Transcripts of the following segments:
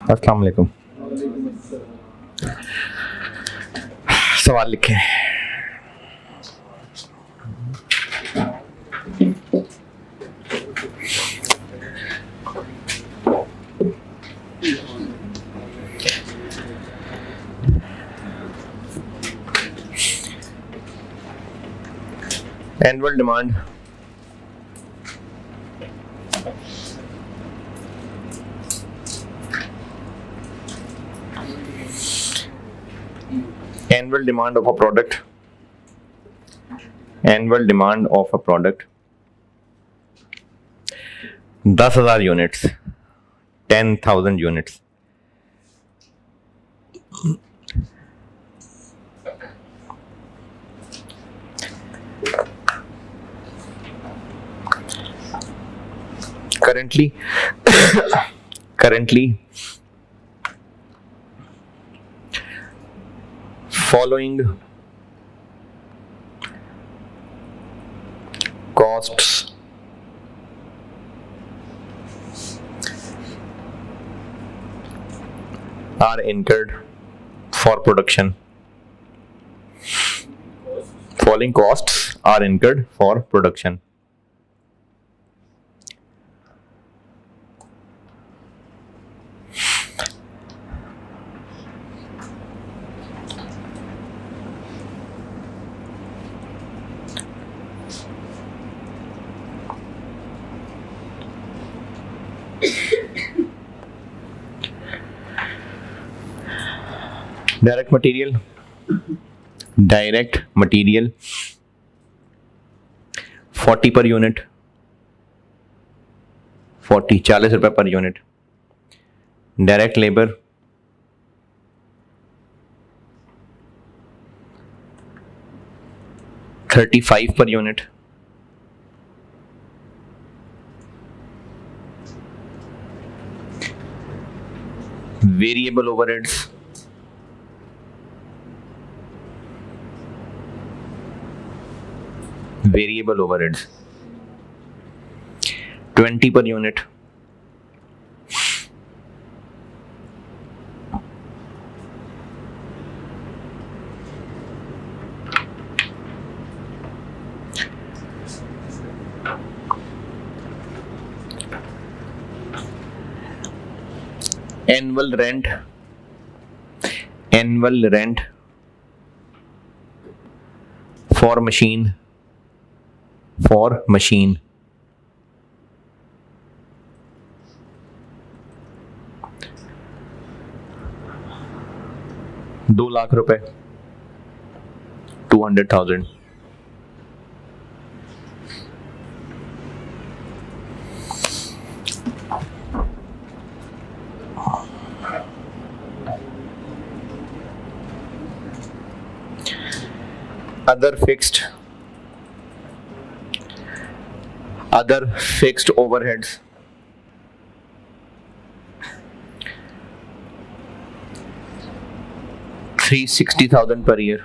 अस्सलाम वालेकुम। सवाल लिखें। Annual demand annual demand of a product 10,000 units 10,000 units. currently following costs are incurred for production. Following costs are incurred for production. Direct material 40 per unit, 40 रुपए per unit. Direct labour 35 per unit. Variable overheads 20 per unit. Annual rent for machine 2 lakh रुपए 200,000। other fixed overheads 360,000 per year।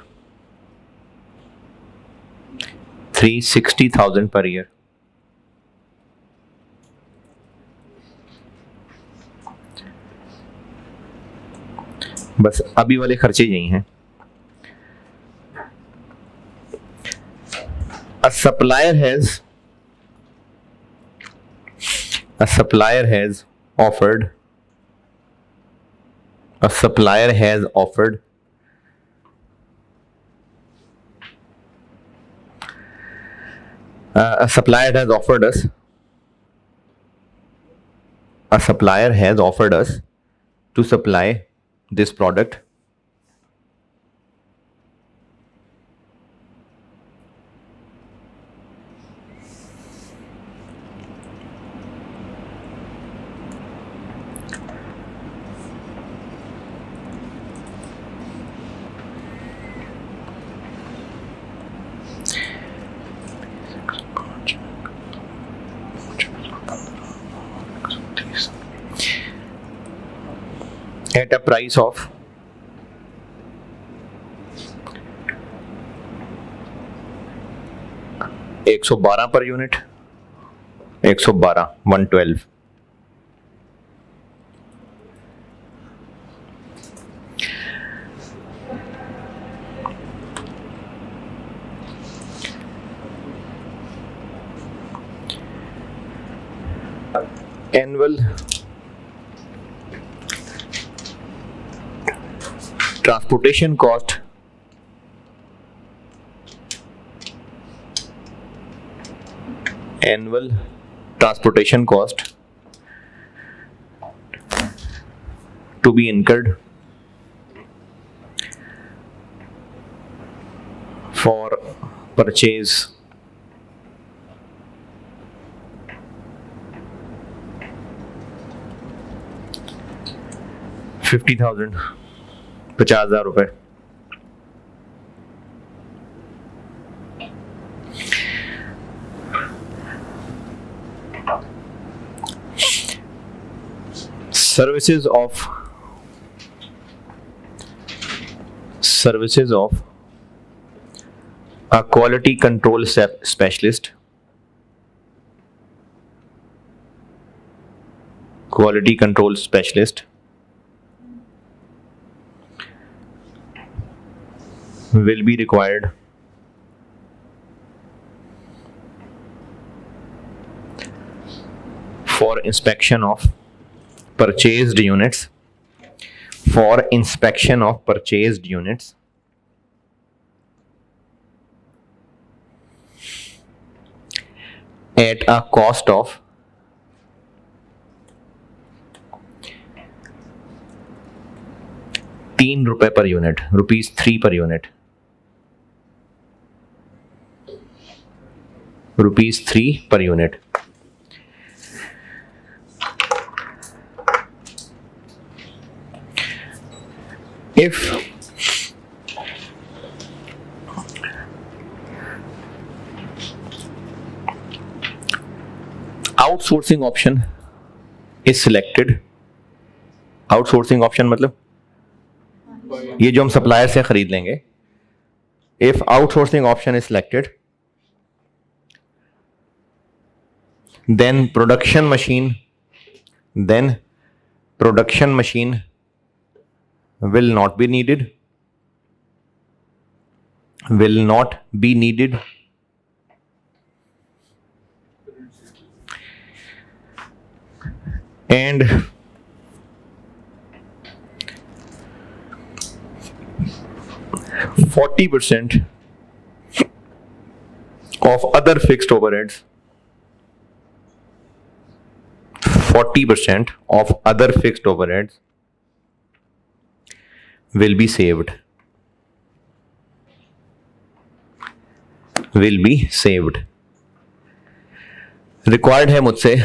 360,000 per year। बस अभी वाले खर्चे यही हैं। A supplier has offered a supplier has offered us to supply this product at a price of $112 per unit। 112 annual transportation cost to be incurred for purchase $50,000 50,000 रुपए services of a quality control specialist will be required for inspection of purchased units at a cost of ₹3 per unit, ₹3 per unit, ₹3 per unit. If outsourcing option is selected, outsourcing option मतलब ये जो हम supplier से खरीद लेंगे, if outsourcing option is selected, then production machine will not be needed, and 40% of other fixed overheads will be saved. Required है मुझसे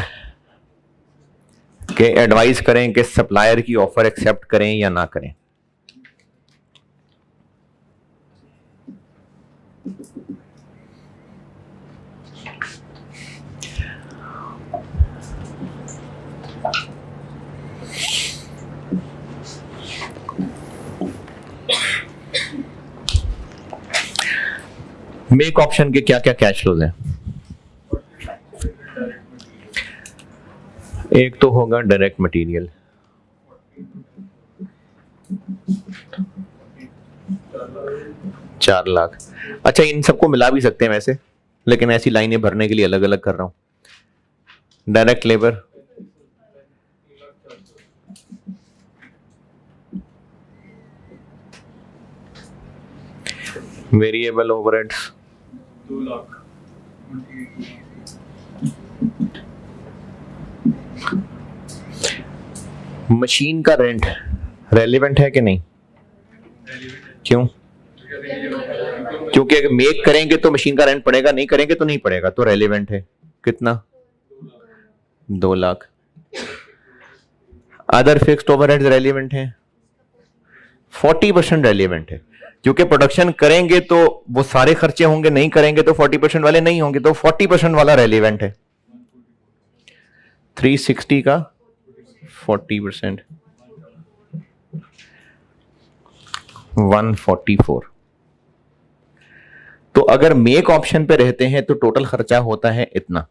कि एडवाइस करें कि सप्लायर की ऑफर एक्सेप्ट करें या ना करें. मेक ऑप्शन के क्या क्या कैश फ्लोज हैं? एक तो होगा डायरेक्ट मटेरियल, ₹4 लाख. अच्छा, इन सबको मिला भी सकते हैं वैसे, लेकिन ऐसी लाइनें भरने के लिए अलग अलग कर रहा हूं. Direct labour variable overheads 2 lakh. Machine का रेंट रेलेवेंट है कि नहीं? क्यों? क्योंकि अगर मेक करेंगे तो मशीन का रेंट पड़ेगा, नहीं करेंगे तो नहीं पड़ेगा, तो रेलेवेंट है. कितना? 2 lakh. Other fixed overheads relevant है, 40% रेलेवेंट है, क्योंकि प्रोडक्शन करेंगे तो वो सारे खर्चे होंगे, नहीं करेंगे तो 40% वाले नहीं होंगे, तो 40% वाला रेलेवेंट है. 360 का 40%, 144. तो अगर मेक ऑप्शन पे रहते हैं तो टोटल खर्चा होता है इतना.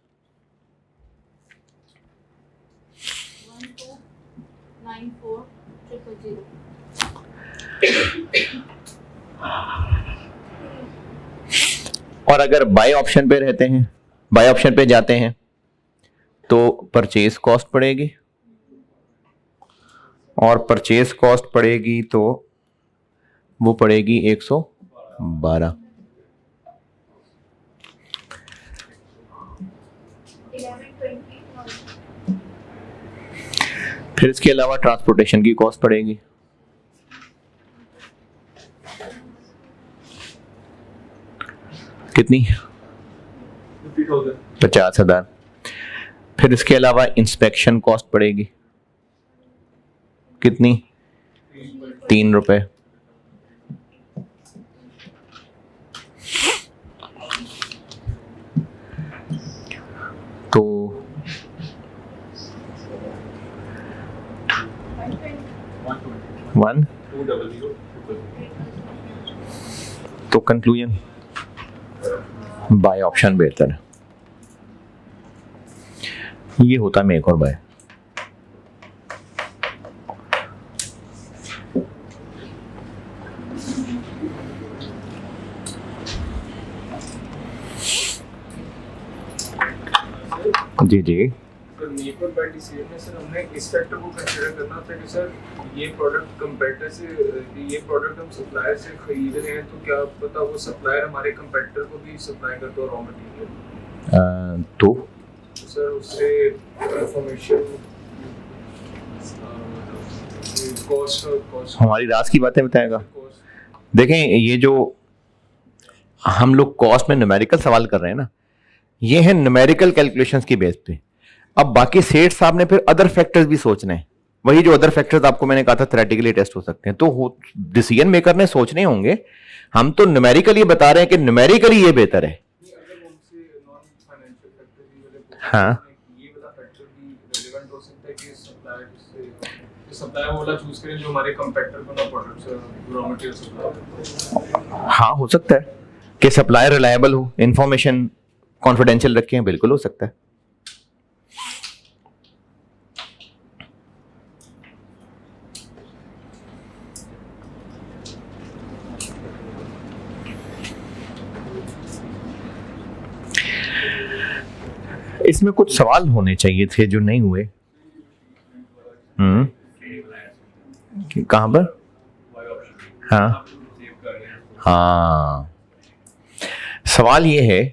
1494000. और अगर बाय ऑप्शन पे रहते हैं, बाय ऑप्शन पे जाते हैं तो परचेज कॉस्ट पड़ेगी, और परचेज कॉस्ट पड़ेगी तो वो पड़ेगी 112। फिर इसके अलावा ट्रांसपोर्टेशन की कॉस्ट पड़ेगी, कितनी? 50,000। फिर इसके अलावा इंस्पेक्शन कॉस्ट पड़ेगी, कितनी? 3 रुपए। तो 1 तो कंक्लूजन बाय ऑप्शन बेहतर है। ये होता मेक और बाय। जी जी तो मेक और बाय डिसीजन में सर हमने इस फैक्टर को कंसीडर करना था कि सर ये प्रोडक्ट कंपेटिटर से, ये प्रोडक्ट हम सप्लायर से खरीद रहे हैं, तो क्या पता वो सप्लायर हमारे कंपेटिटर को भी सप्लाई करता हो रॉ मटेरियल, तो सर उससे इंफॉर्मेशन कॉस्ट हमारी राज की बातें बताएगा। देखें, ये जो हम लोग कॉस्ट में न्यूमेरिकल सवाल कर रहे हैं ना, ये है न्यूमेरिकल कैलकुलेशंस की बेस पे। अब बाकी सेठ साहब ने फिर अदर फैक्टर्स भी सोचने हैं, वही जो अदर फैक्टर्स आपको मैंने कहा था थ्योरेटिकली टेस्ट हो सकते हैं, तो डिसीजन मेकर ने सोचने होंगे। हम तो न्यूमेरिकली बता रहे हैं कि न्यूमेरिकली ये बेहतर है। हाँ, सप्लायर वाला चूज करें जो हमारे कंपेटिटर को ना प्रोडक्ट्स रॉ मटेरियल सप्लाई। हाँ, हो सकता है कि सप्लायर रिलायबल हो, इंफॉर्मेशन कॉन्फिडेंशियल रखे हैं, बिल्कुल हो सकता है। इसमें कुछ सवाल होने चाहिए थे जो नहीं हुए। कहां पर? हाँ हाँ, सवाल ये है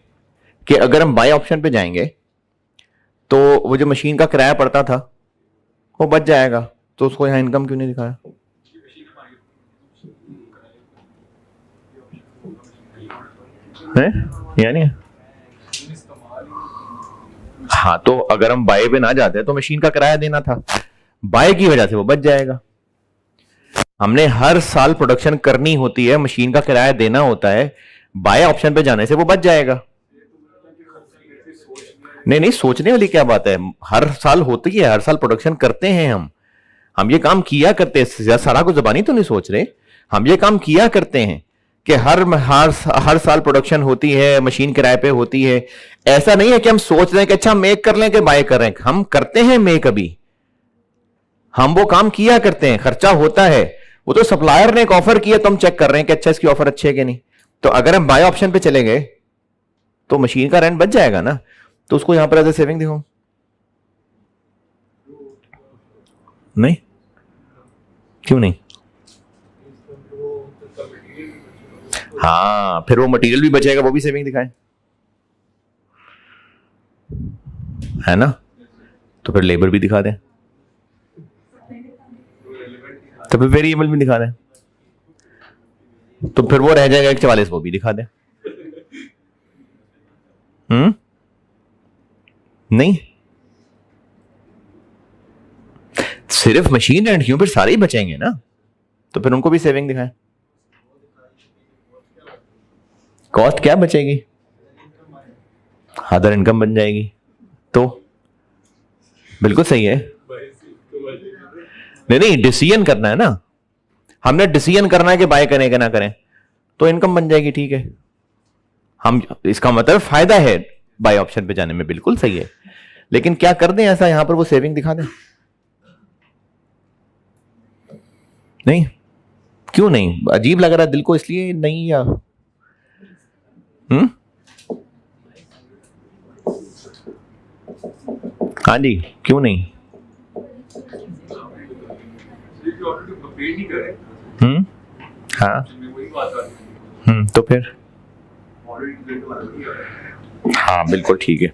कि अगर हम बाय ऑप्शन पे जाएंगे तो वो जो मशीन का किराया पड़ता था वो बच जाएगा, तो उसको यहाँ इनकम क्यों नहीं दिखाया? है यानी हाँ, तो अगर हम बाय पे ना जाते तो मशीन का किराया देना था, बाय की वजह से वो बच जाएगा। हमने हर साल प्रोडक्शन करनी होती है, मशीन का किराया देना होता है, बाय ऑप्शन पे जाने से वो बच जाएगा। नहीं नहीं, सोचने वाली क्या बात है, हर साल होती है, हर साल प्रोडक्शन करते हैं हम ये काम किया करते हैं। सारा को जबानी तो नहीं सोच रहे, हम ये काम किया करते हैं कि हर साल प्रोडक्शन होती है, मशीन किराए पे होती है। ऐसा नहीं है कि हम सोच रहे हैं कि अच्छा मेक कर लें कि बाय कर रहे हैं, हम करते हैं मेक। अभी हम वो काम किया करते हैं, खर्चा होता है। वो तो सप्लायर ने एक ऑफर किया तो हम चेक कर रहे हैं कि अच्छा इसकी ऑफर अच्छी है कि नहीं। तो अगर हम बाय ऑप्शन पे चले गए तो मशीन का रेंट बच जाएगा ना, तो उसको यहां पर एज ए सेविंग दिखाऊं? नहीं, क्यों नहीं? हाँ, फिर वो मटेरियल भी बचेगा, वो भी सेविंग दिखाएं, है ना? तो फिर लेबर भी दिखा दें, तो फिर वेरिएबल भी दिखा दें, तो फिर वो रह जाएगा 144, वो भी दिखा दें। नहीं, सिर्फ मशीन रेंट क्यों, फिर सारे ही बचेंगे ना, तो फिर उनको भी सेविंग दिखाएं। कॉस्ट क्या बचेगी? अदर इनकम बन जाएगी, तो बिल्कुल सही है। नहीं, डिसीजन करना है ना, हमने डिसीजन करना है कि बाय करें कि ना करें, तो इनकम बन जाएगी, ठीक है। हम इसका मतलब फायदा है बाय ऑप्शन पे जाने में, बिल्कुल सही है। लेकिन क्या कर दें ऐसा यहां पर वो सेविंग दिखा दें? नहीं, क्यों नहीं? अजीब लग रहा है दिल को, इसलिए नहीं? या हाँ जी, क्यों नहीं? हाँ, तो फिर हाँ बिल्कुल ठीक है।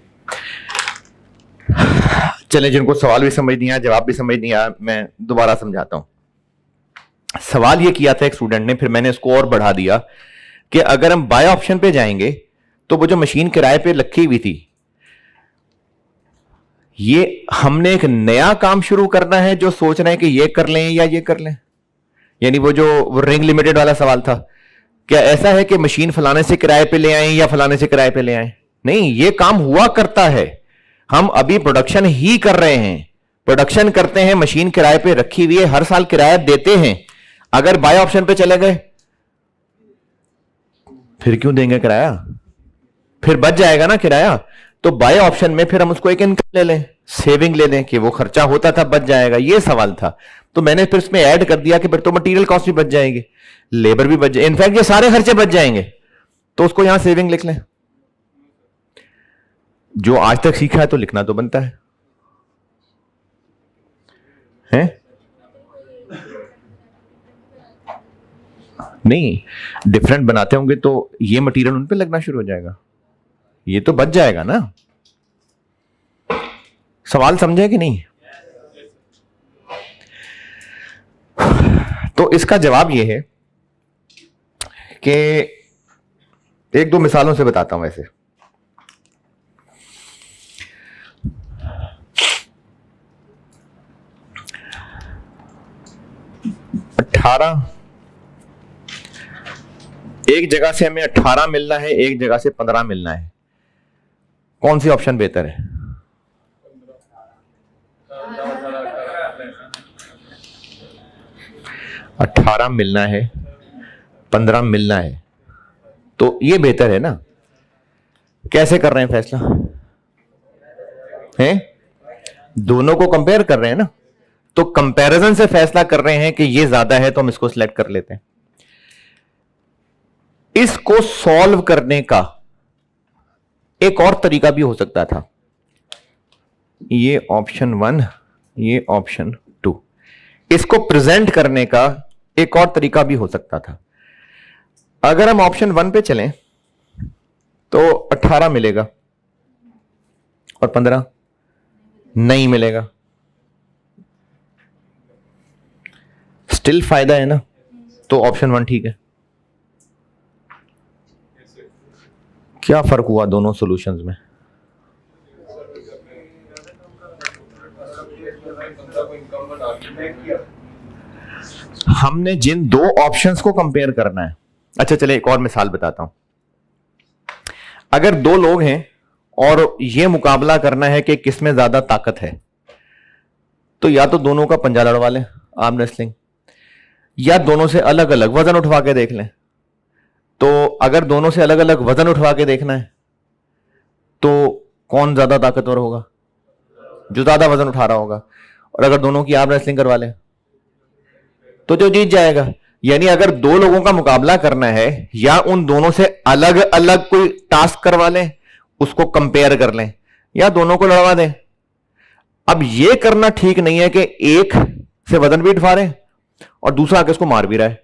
चले, जिनको सवाल भी समझ नहीं आया, जवाब भी समझ नहीं आया, मैं दोबारा समझाता हूं। सवाल ये किया था एक स्टूडेंट ने, फिर मैंने इसको और बढ़ा दिया कि अगर हम बाय ऑप्शन पे जाएंगे तो वो जो मशीन किराए पे रखी हुई थी, ये हमने एक नया काम शुरू करना है जो सोच रहे हैं कि ये कर लें या ये कर लें। यानी वो जो रिंग लिमिटेड वाला सवाल था, क्या ऐसा है कि मशीन फलाने से किराए पे ले आए या फलाने से किराए पे ले आए? नहीं, ये काम हुआ करता है, हम अभी प्रोडक्शन ही कर रहे हैं, प्रोडक्शन करते हैं, मशीन किराए पे रखी हुई है, हर साल किराया देते हैं। अगर बाय ऑप्शन पे चले गए फिर क्यों देंगे किराया? फिर बच जाएगा ना किराया। तो बाय ऑप्शन में फिर हम उसको एक इनकम ले लें, सेविंग ले लें कि वो खर्चा होता था बच जाएगा, ये सवाल था। तो मैंने फिर इसमें ऐड कर दिया कि फिर तो मटेरियल कॉस्ट भी बच जाएगी, लेबर भी बच जाए, इनफैक्ट ये सारे खर्चे बच जाएंगे, तो उसको यहां सेविंग लिख लें। जो आज तक सीखा है तो लिखना तो बनता है, हैं? नहीं, डिफरेंट बनाते होंगे तो ये मटेरियल उन पे लगना शुरू हो जाएगा, ये तो बच जाएगा ना। सवाल समझे कि नहीं? तो इसका जवाब ये है कि एक दो मिसालों से बताता हूं। ऐसे 18, एक जगह से हमें 18 मिलना है, एक जगह से 15 मिलना है, कौन सी ऑप्शन बेहतर है? 18 मिलना है, 15 मिलना है, तो ये बेहतर है ना। कैसे कर रहे हैं फैसला? हैं? दोनों को कंपेयर कर रहे हैं ना, तो कंपैरिजन से फैसला कर रहे हैं कि ये ज्यादा है तो हम इसको सिलेक्ट कर लेते हैं। इसको सॉल्व करने का एक और तरीका भी हो सकता था, ये ऑप्शन 1, ये ऑप्शन 2, इसको प्रेजेंट करने का एक और तरीका भी हो सकता था। अगर हम ऑप्शन 1 पे चलें तो 18 मिलेगा और 15 नहीं मिलेगा, स्टिल फायदा है ना, तो ऑप्शन 1 ठीक है। क्या फर्क हुआ दोनों सॉल्यूशंस में? हमने जिन दो ऑप्शंस को कंपेयर करना है। अच्छा चले एक और मिसाल बताता हूं। अगर दो लोग हैं और यह मुकाबला करना है कि किसमें ज्यादा ताकत है, तो या तो दोनों का पंजा लड़वा लें, आर्म रेसलिंग, या दोनों से अलग अलग वजन उठवा के देख लें। तो अगर दोनों से अलग अलग वजन उठवा के देखना है तो कौन ज्यादा ताकतवर होगा? जो ज्यादा वजन उठा रहा होगा। और अगर दोनों की आर्म रेसलिंग करवा लें तो जो जीत जाएगा। यानी अगर दो लोगों का मुकाबला करना है, या उन दोनों से अलग अलग कोई टास्क करवा लें, उसको कंपेयर कर लें, या दोनों को लड़वा दें। अब यह करना ठीक नहीं है कि एक से वजन भी उठा रहे और दूसरा आके उसको मार भी रहा है।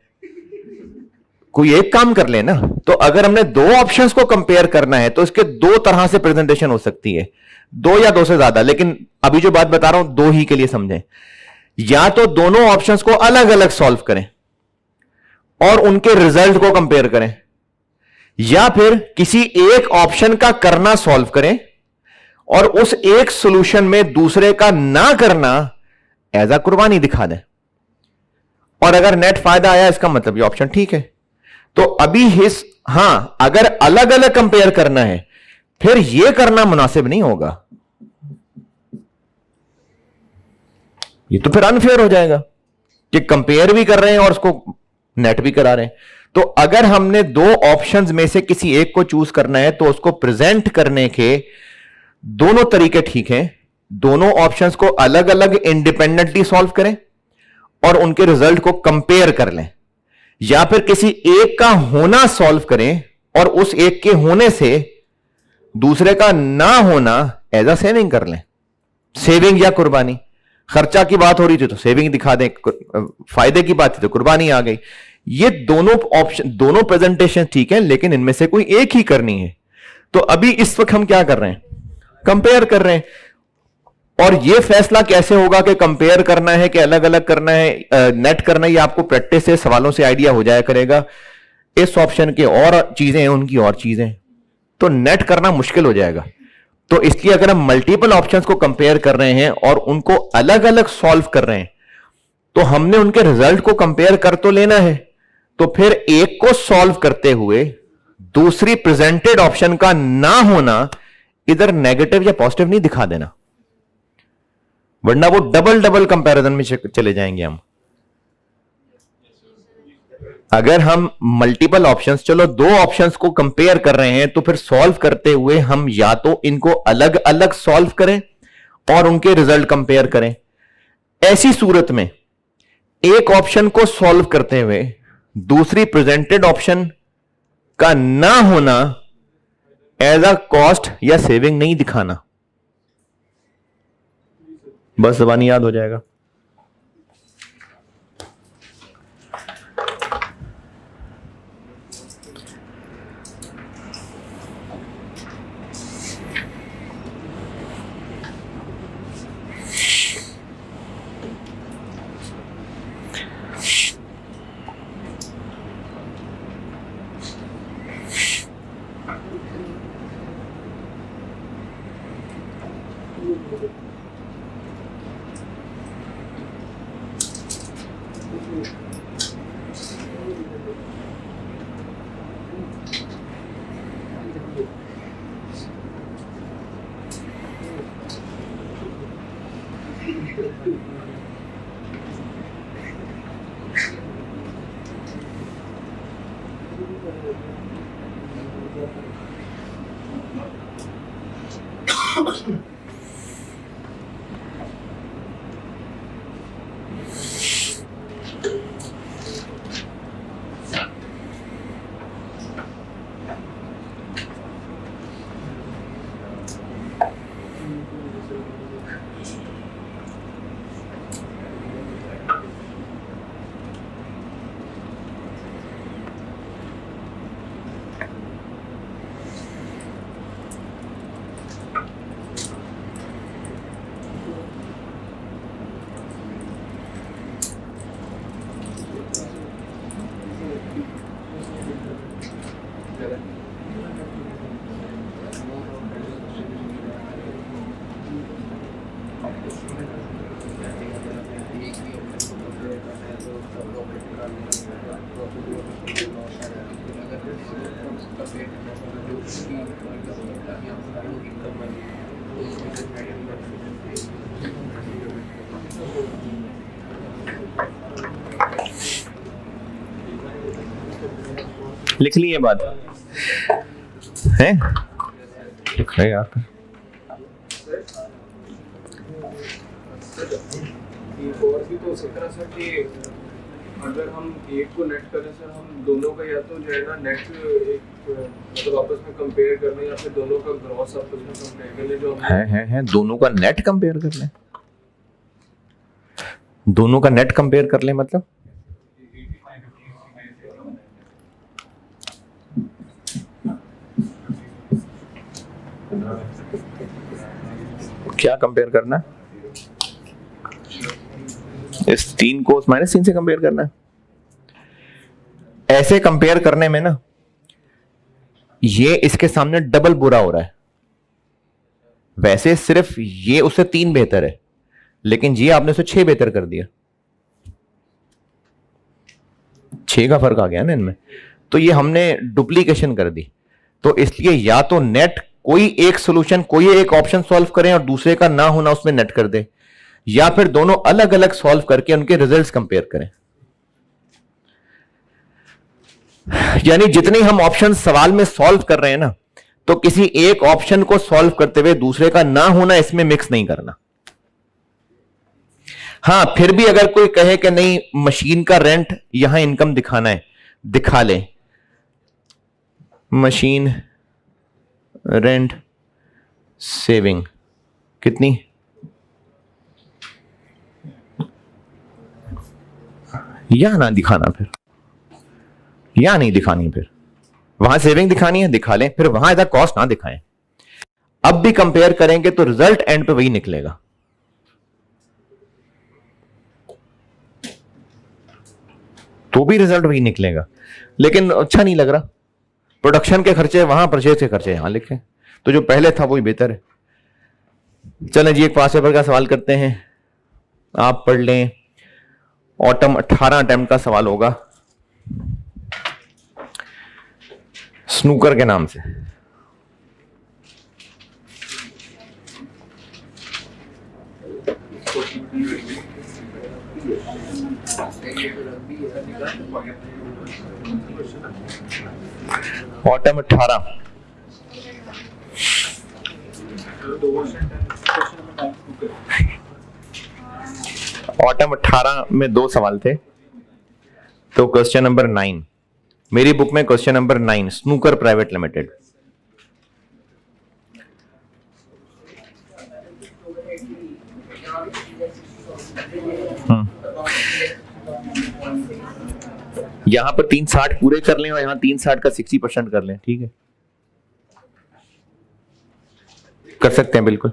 कोई एक काम कर ले ना। तो अगर हमने दो ऑप्शंस को कंपेयर करना है तो इसके दो तरह से प्रेजेंटेशन हो सकती है, दो या दो से ज्यादा, लेकिन अभी जो बात बता रहा हूं दो ही के लिए समझें। या तो दोनों ऑप्शंस को अलग अलग सॉल्व करें और उनके रिजल्ट को कंपेयर करें, या फिर किसी एक ऑप्शन का करना सॉल्व करें और उस एक सॉल्यूशन में दूसरे का ना करना एज अ कुर्बानी दिखा दें। और अगर नेट फायदा आया इसका मतलब ये ऑप्शन ठीक है। तो अभी अगर अलग अलग कंपेयर करना है फिर यह करना मुनासिब नहीं होगा, ये तो फिर अनफेयर हो जाएगा कि कंपेयर भी कर रहे हैं और उसको नेट भी करा रहे हैं। तो अगर हमने दो ऑप्शंस में से किसी एक को चूज करना है तो उसको प्रेजेंट करने के दोनों तरीके ठीक हैं। दोनों ऑप्शंस को अलग अलग इंडिपेंडेंटली सॉल्व करें और उनके रिजल्ट को कंपेयर कर लें, या फिर किसी एक का होना सॉल्व करें और उस एक के होने से दूसरे का ना होना एज अ सेविंग कर लें। सेविंग या कुर्बानी? खर्चा की बात हो रही थी तो सेविंग दिखा दें, फायदे की बात थी तो कुर्बानी आ गई। ये दोनों ऑप्शन, दोनों प्रेजेंटेशन ठीक है, लेकिन इनमें से कोई एक ही करनी है। तो अभी इस वक्त हम क्या कर रहे हैं? कंपेयर कर रहे हैं। और ये फैसला कैसे होगा कि कंपेयर करना है कि अलग अलग करना है, नेट करना है, ये आपको प्रैक्टिस से, सवालों से आइडिया हो जाया करेगा। इस ऑप्शन के और चीजें हैं, उनकी और चीजें, तो नेट करना मुश्किल हो जाएगा। तो इसलिए अगर हम मल्टीपल ऑप्शंस को कंपेयर कर रहे हैं और उनको अलग अलग सॉल्व कर रहे हैं, तो हमने उनके रिजल्ट को कंपेयर कर तो लेना है। तो फिर एक को सॉल्व करते हुए दूसरी प्रेजेंटेड ऑप्शन का ना होना इधर नेगेटिव या पॉजिटिव नहीं दिखा देना, वरना वो डबल डबल कंपैरिजन में चले जाएंगे हम। अगर हम मल्टीपल ऑप्शंस, चलो दो ऑप्शंस को कंपेयर कर रहे हैं, तो फिर सॉल्व करते हुए हम या तो इनको अलग अलग सॉल्व करें और उनके रिजल्ट कंपेयर करें। ऐसी सूरत में एक ऑप्शन को सॉल्व करते हुए दूसरी प्रेजेंटेड ऑप्शन का ना होना एज अ कॉस्ट या सेविंग नहीं दिखाना, बस जबानी याद हो जाएगा। लिख ली ये बात है? लिख रहे यार। और भी तो हो सकता है सर कि अगर हम एक को नेट करें सर, हम दोनों का या तो जो है ना नेट एक मतलब आपस में कंपेयर कर लें, या फिर दोनों का ग्रॉस आपस में कंपेयर कर लें। जो है दोनों का नेट कंपेयर कर लें। दोनों का नेट कंपेयर कर लें मतलब क्या कंपेयर करना है? इस 3 को -3 से कंपेयर करना है। ऐसे कंपेयर करने में ना ये इसके सामने डबल बुरा हो रहा है। वैसे सिर्फ ये उससे 3 बेहतर है, लेकिन ये आपने उसे 6 बेहतर कर दिया। 6 का फर्क आ गया ना इनमें, तो ये हमने डुप्लीकेशन कर दी। तो इसलिए या तो नेट कोई एक सॉल्यूशन, कोई एक ऑप्शन सॉल्व करें और दूसरे का ना होना उसमें नेट कर दे, या फिर दोनों अलग अलग सॉल्व करके उनके रिजल्ट्स कंपेयर करें। यानी जितने हम ऑप्शन सवाल में सॉल्व कर रहे हैं ना, तो किसी एक ऑप्शन को सॉल्व करते हुए दूसरे का ना होना इसमें मिक्स नहीं करना। हां, फिर भी अगर कोई कहे कि नहीं मशीन का रेंट यहां इनकम दिखाना है, दिखा ले। मशीन रेंट सेविंग कितनी? या ना दिखाना, फिर या नहीं दिखानी, फिर वहां सेविंग दिखानी है दिखा लें, फिर वहां एज कॉस्ट ना दिखाएं। अब भी कंपेयर करेंगे तो रिजल्ट एंड पे वही निकलेगा। तो भी रिजल्ट वही निकलेगा, लेकिन अच्छा नहीं लग रहा। प्रोडक्शन के खर्चे वहां, परचेज के खर्चे यहां लिखे, तो जो पहले था वही बेहतर है। चलें जी, एक पास पेपर का सवाल करते हैं, आप पढ़ लें। ऑटम 18 अटेम्प्ट का सवाल होगा स्नूकर के नाम से। ऑटम 18 ऑटम 18 में 2 सवाल थे। तो क्वेश्चन नंबर 9 मेरी बुक में, question number 9 snooker private limited. यहां पर 360 पूरे कर लें और यहां 360 का 60% कर लें, ठीक है, कर सकते हैं बिल्कुल।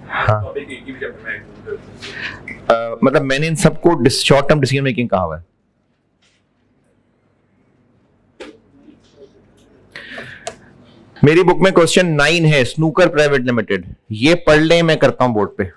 हाँ, मतलब मैंने इन सबको शॉर्ट टर्म डिसीजन मेकिंग कहा हुआ है। मेरी बुक में क्वेश्चन 9 है स्नूकर प्राइवेट लिमिटेड, ये पढ़ लें, मैं करता हूं बोर्ड पे।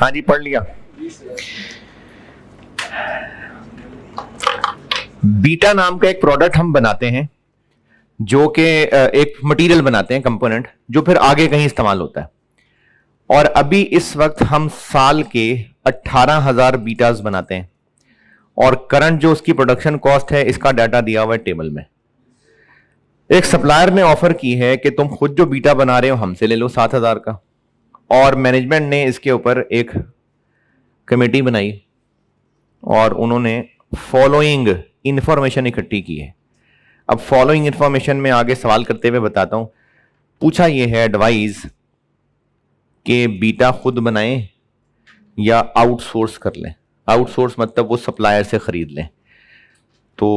हाँ जी, पढ़ लिया। बीटा नाम का एक प्रोडक्ट हम बनाते हैं जो कि एक मटेरियल बनाते हैं, कंपोनेंट, जो फिर आगे कहीं इस्तेमाल होता है। और अभी इस वक्त हम साल के 18,000 बीटास बनाते हैं और करंट जो उसकी प्रोडक्शन कॉस्ट है इसका डाटा दिया हुआ है टेबल में। एक सप्लायर ने ऑफर की है कि तुम खुद जो बीटा बना रहे हो हमसे ले लो 7,000 का, और मैनेजमेंट ने इसके ऊपर एक कमेटी बनाई और उन्होंने फॉलोइंग इंफॉर्मेशन इकट्ठी की है। अब फॉलोइंग इंफॉर्मेशन में आगे सवाल करते हुए बताता हूं। पूछा यह है एडवाइस कि बीटा खुद बनाएं या आउटसोर्स कर लें। आउटसोर्स मतलब वो सप्लायर से खरीद लें। तो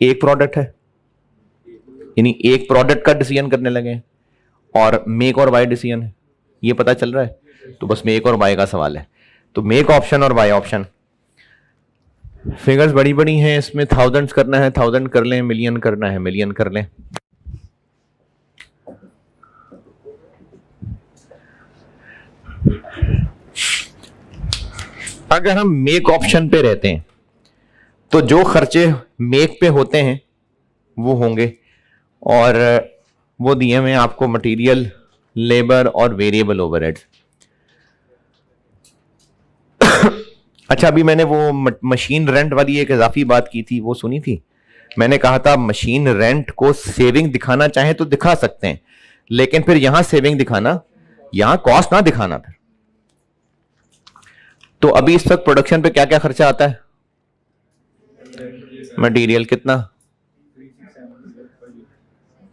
एक प्रोडक्ट है, यानी एक प्रोडक्ट का डिसीजन करने लगे और मेक और बाय डिसीजन है, ये पता चल रहा है। तो बस मेक और बाय का सवाल है। तो मेक ऑप्शन और बाय ऑप्शन, फिगर्स बड़ी बड़ी हैं, इसमें थाउजेंड्स करना है 1000 कर लें, मिलियन करना है मिलियन कर लें। अगर हम मेक ऑप्शन पे रहते हैं तो जो खर्चे मेक पे होते हैं वो होंगे, और वो दिए हुए आपको मटेरियल, लेबर और वेरिएबल ओवरहेड्स। अच्छा, अभी मैंने वो मशीन रेंट वाली एक इजाफी बात की थी, वो सुनी थी? मैंने कहा था मशीन रेंट को सेविंग दिखाना चाहे तो दिखा सकते हैं, लेकिन फिर यहां सेविंग दिखाना, यहां कॉस्ट ना दिखाना फिर। तो अभी इस वक्त प्रोडक्शन पे क्या क्या खर्चा आता है? मटेरियल कितना?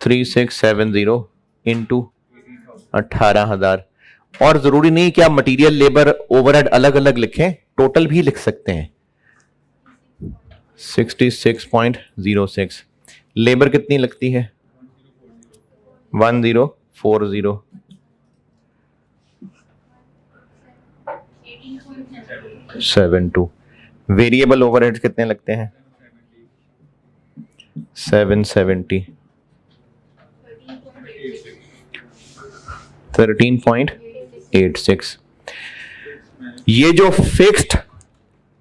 3670 इंटू 18,000। और जरूरी नहीं कि आप मटेरियल, लेबर, ओवरहेड अलग अलग लिखें, टोटल भी लिख सकते हैं। 66.06। लेबर कितनी लगती है? 1040। 72। वेरिएबल ओवरहेड्स कितने लगते हैं? 770। 13.86। ये जो फिक्स्ड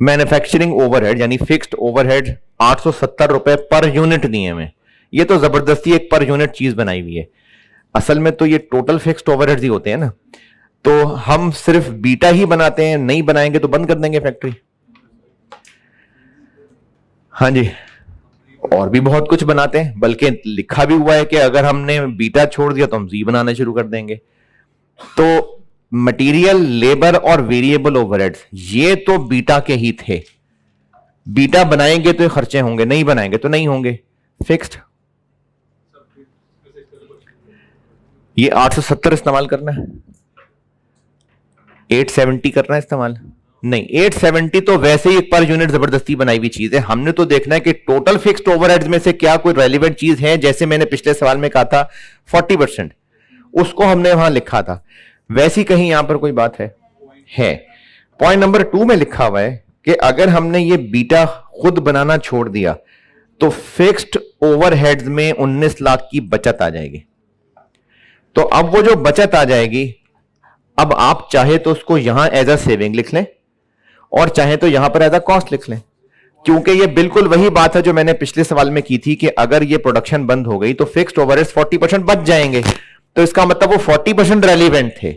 मैन्युफैक्चरिंग ओवरहेड यानी फिक्स्ड ओवरहेड 870 रुपए पर यूनिट दिए हुए, ये तो जबरदस्ती एक पर यूनिट चीज बनाई हुई है। असल में तो ये टोटल फिक्स्ड ओवरहेड्स ही होते हैं ना। तो हम सिर्फ बीटा ही बनाते हैं, नहीं बनाएंगे तो बंद कर देंगे फैक्ट्री। हाँ जी, और भी बहुत कुछ बनाते हैं, बल्कि लिखा भी हुआ है कि अगर हमने बीटा छोड़ दिया तो हम जी बनाना शुरू कर देंगे। तो मटेरियल, लेबर और वेरिएबल ओवरहेड्स ये तो बीटा के ही थे। बीटा बनाएंगे तो खर्चे होंगे, नहीं बनाएंगे तो नहीं होंगे। फिक्स्ड ये 870 इस्तेमाल करना है, 870 करना है इस्तेमाल नहीं। 870 तो वैसे ही एक पर यूनिट जबरदस्ती बनाई हुई चीज है। हमने तो देखना है कि टोटल फिक्स्ड ओवरहेड्स में से क्या कोई रेलिवेंट चीज है। जैसे मैंने पिछले सवाल में कहा था 40%, उसको हमने वहां लिखा था। वैसी कहीं यहां पर कोई बात है? पॉइंट नंबर 2 में लिखा हुआ है कि अगर हमने ये बीटा खुद बनाना छोड़ दिया तो फिक्स्ड ओवरहेड्स में 19 लाख की बचत आ जाएगी। तो अब वो जो बचत आ जाएगी, अब आप चाहे तो उसको यहां एज अ सेविंग लिख लें और चाहे तो यहां पर एज अ कॉस्ट लिख लें, क्योंकि ये बिल्कुल वही बात है जो मैंने पिछले सवाल में की थी कि अगर ये प्रोडक्शन बंद हो गई तो फिक्स्ड ओवरहेड्स 40% बच जाएंगे। तो इसका मतलब वो 40% रेलिवेंट थे,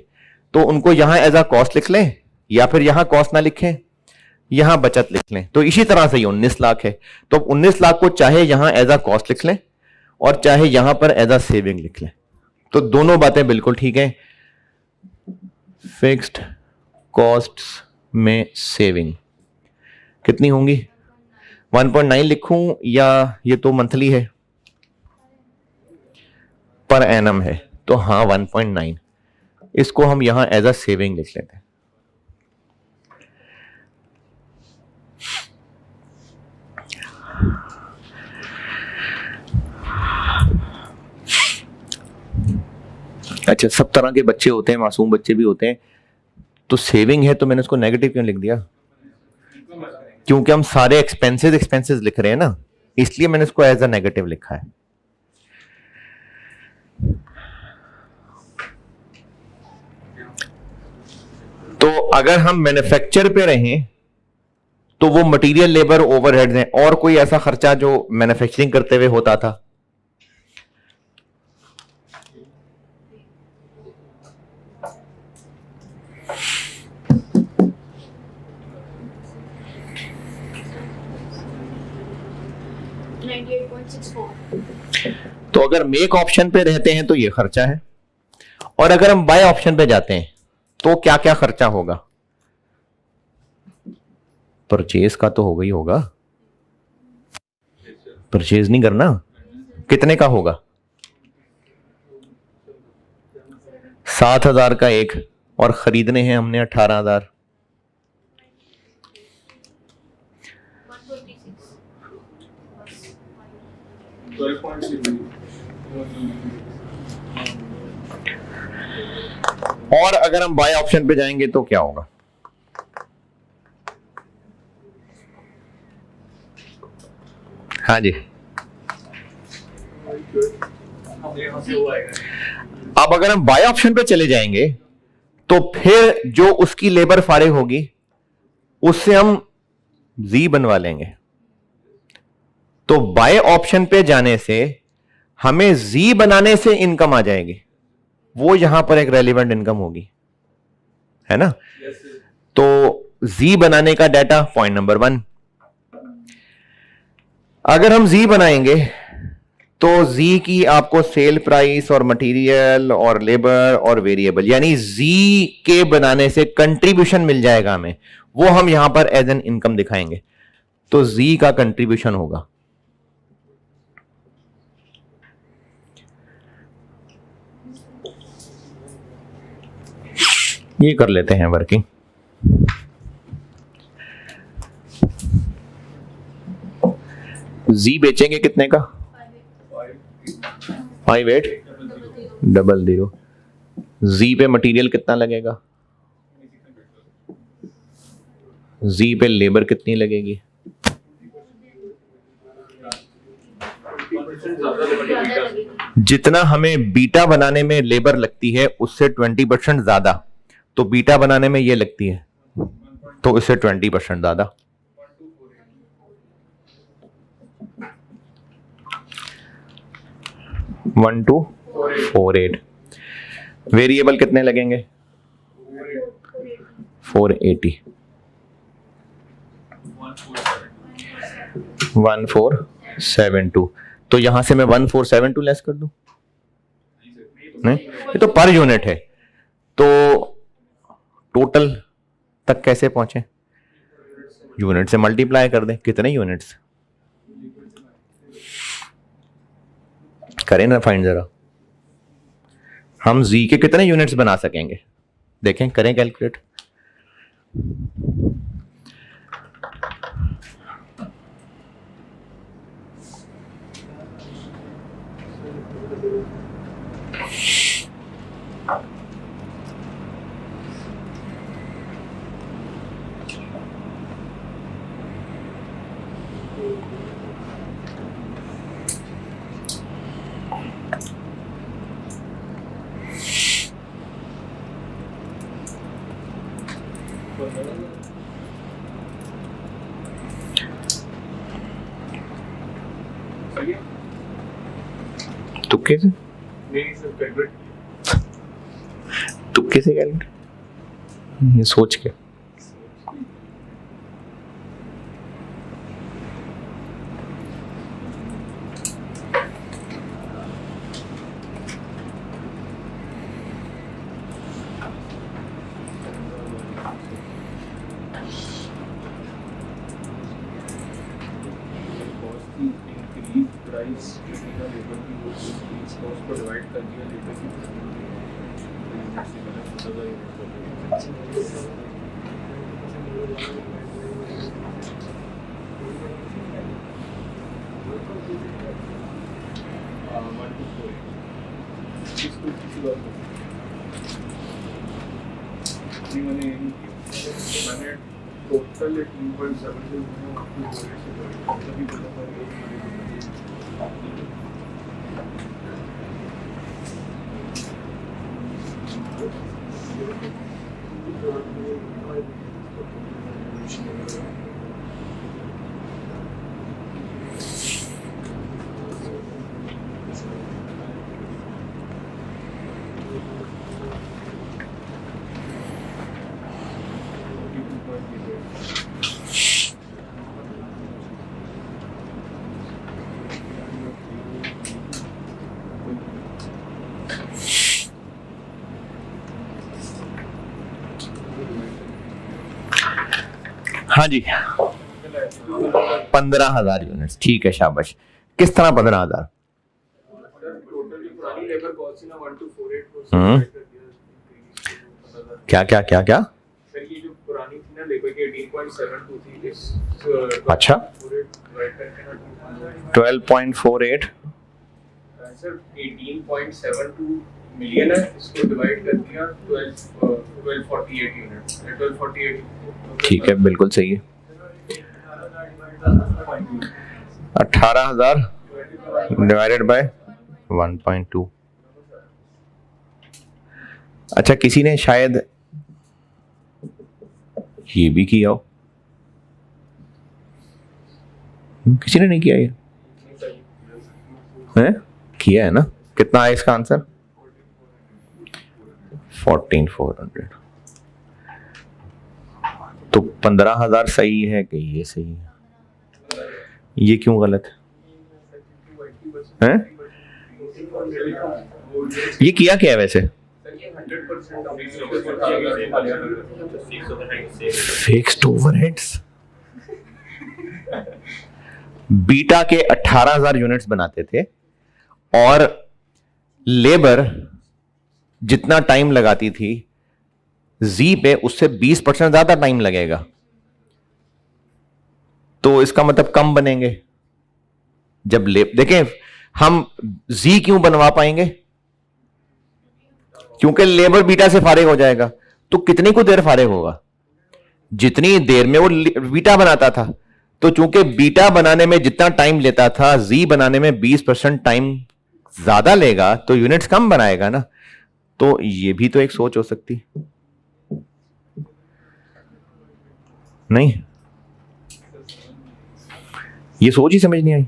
तो उनको यहां एज अ कॉस्ट लिख लें, या फिर यहां कॉस्ट ना लिखें, यहां बचत लिख लें। तो इसी तरह से ये 19 लाख है। तो 19 लाख को चाहे यहां एज अ कॉस्ट लिख लें और चाहे यहां पर एज अ सेविंग लिख लें। तो दोनों बातें बिल्कुल ठीक है। फिक्स्ड कॉस्ट्स में सेविंग कितनी होंगी? 1.9 लिखूं या ये तो मंथली है, पर एनम है, तो हाँ 1.9, इसको हम यहां एज अ सेविंग लिख लेते हैं। अच्छा, सब तरह के बच्चे होते हैं, मासूम बच्चे भी होते हैं, तो सेविंग है तो मैंने उसको नेगेटिव क्यों लिख दिया? क्योंकि हम सारे एक्सपेंसेस लिख रहे हैं ना, इसलिए मैंने उसको एज अ नेगेटिव लिखा है। तो अगर हम मैन्युफैक्चर पे रहें तो वो मटेरियल, लेबर, ओवरहेड्स हैं, और कोई ऐसा खर्चा जो मैन्युफैक्चरिंग करते हुए होता था? तो अगर मेक ऑप्शन पे रहते हैं तो ये खर्चा है, और अगर हम बाय ऑप्शन पे जाते हैं तो क्या क्या खर्चा होगा? परचेज का तो होगा ही होगा, परचेज नहीं करना। कितने का होगा? 7,000 का एक, और खरीदने हैं हमने 18,000। और अगर हम बाय ऑप्शन पे जाएंगे तो क्या होगा? हाँ जी, अब अगर हम बाय ऑप्शन पे चले जाएंगे तो फिर जो उसकी लेबर फारिग होगी उससे हम जी बनवा लेंगे। तो बाय ऑप्शन पे जाने से हमें जी बनाने से इनकम आ जाएगी, वो यहां पर एक रेलिवेंट इनकम होगी, है ना? तो जी बनाने का डाटा पॉइंट नंबर 1। अगर हम जी बनाएंगे तो जी की आपको सेल प्राइस और मटेरियल और लेबर और वेरिएबल, यानी जी के बनाने से कंट्रीब्यूशन मिल जाएगा हमें, वो हम यहां पर एज एन इनकम दिखाएंगे। तो जी का कंट्रीब्यूशन होगा, ये कर लेते हैं वर्किंग। जी बेचेंगे कितने का? 5800। जी पे मटेरियल कितना लगेगा? जी पे लेबर कितनी लगेगी? जितना हमें बीटा बनाने में लेबर लगती है उससे 20% ज्यादा, तो बीटा बनाने में ये लगती है तो इससे 20% ज्यादा। One two 48। वेरिएबल कितने लगेंगे? 480। 1472। तो यहां से मैं 1472 लेस कर दूं? नहीं, ये तो पर यूनिट है। तो टोटल तक कैसे पहुंचे? यूनिट से मल्टीप्लाई कर दें। कितने यूनिट्स करें ना फाइंड जरा, हम जी के कितने यूनिट्स बना सकेंगे? देखें, करें कैलकुलेट। तुक्के से? नहीं सर, कैलकुलेट। तुक्के से कैलकुलेट? ये सोच के। मैंने टोटल 18.7 हाँ जी 15,000 यूनिट्स, ठीक है, शाबाश। किस तरह 15,000? टोटल जो पुरानी लेबर कॉस्ट थी ना 1248 हम्म। क्या क्या क्या क्या? सर ये जो पुरानी थी ना लेबर की 18.72 थी इस अच्छा। डिवाइड करके ना 12.48 सर 18.72 मिलियन है, इसको डिवाइड कर दिया 1248 यूनिट 1248। ठीक है, बिल्कुल सही है। 18,000 डिवाइडेड बाय 1.2। अच्छा, किसी ने शायद ये भी किया हो? किसी ने नहीं किया ये है? किया है ना? कितना है इसका आंसर? 14,400। तो 15,000 सही है कि ये सही है? ये क्यों गलत है? ये किया क्या है वैसे? Fixed overheads. बीटा के 18,000 यूनिट्स बनाते थे और लेबर जितना टाइम लगाती थी जी पे उससे 20% ज्यादा टाइम लगेगा, तो इसका मतलब कम बनेंगे। जब देखें हम जी क्यों बनवा पाएंगे? क्योंकि लेबर बीटा से फारिग हो जाएगा। तो कितनी को देर फारिग होगा? जितनी देर में वो बीटा बनाता था। तो चूंकि बीटा बनाने में जितना टाइम लेता था जी बनाने में 20% टाइम ज्यादा लेगा, तो यूनिट्स कम बनाएगा ना। तो ये भी तो एक सोच हो सकती नहीं? ये सोच ही समझ नहीं आई,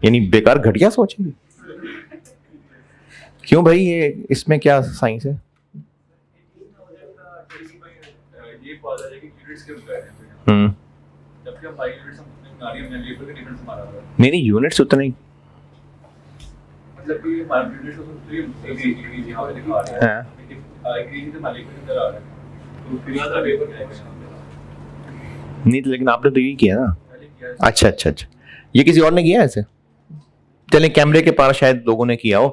यानी बेकार घटिया सोच है। क्यों भाई, ये इसमें क्या साइंस है? नहीं नहीं, यूनिट्स उतना ही। नहीं तो लेकिन आपने तो यही किया ना। अच्छा अच्छा अच्छा, ये किसी और ने किया ऐसे? चलें, कैमरे के पास शायद लोगों ने किया हो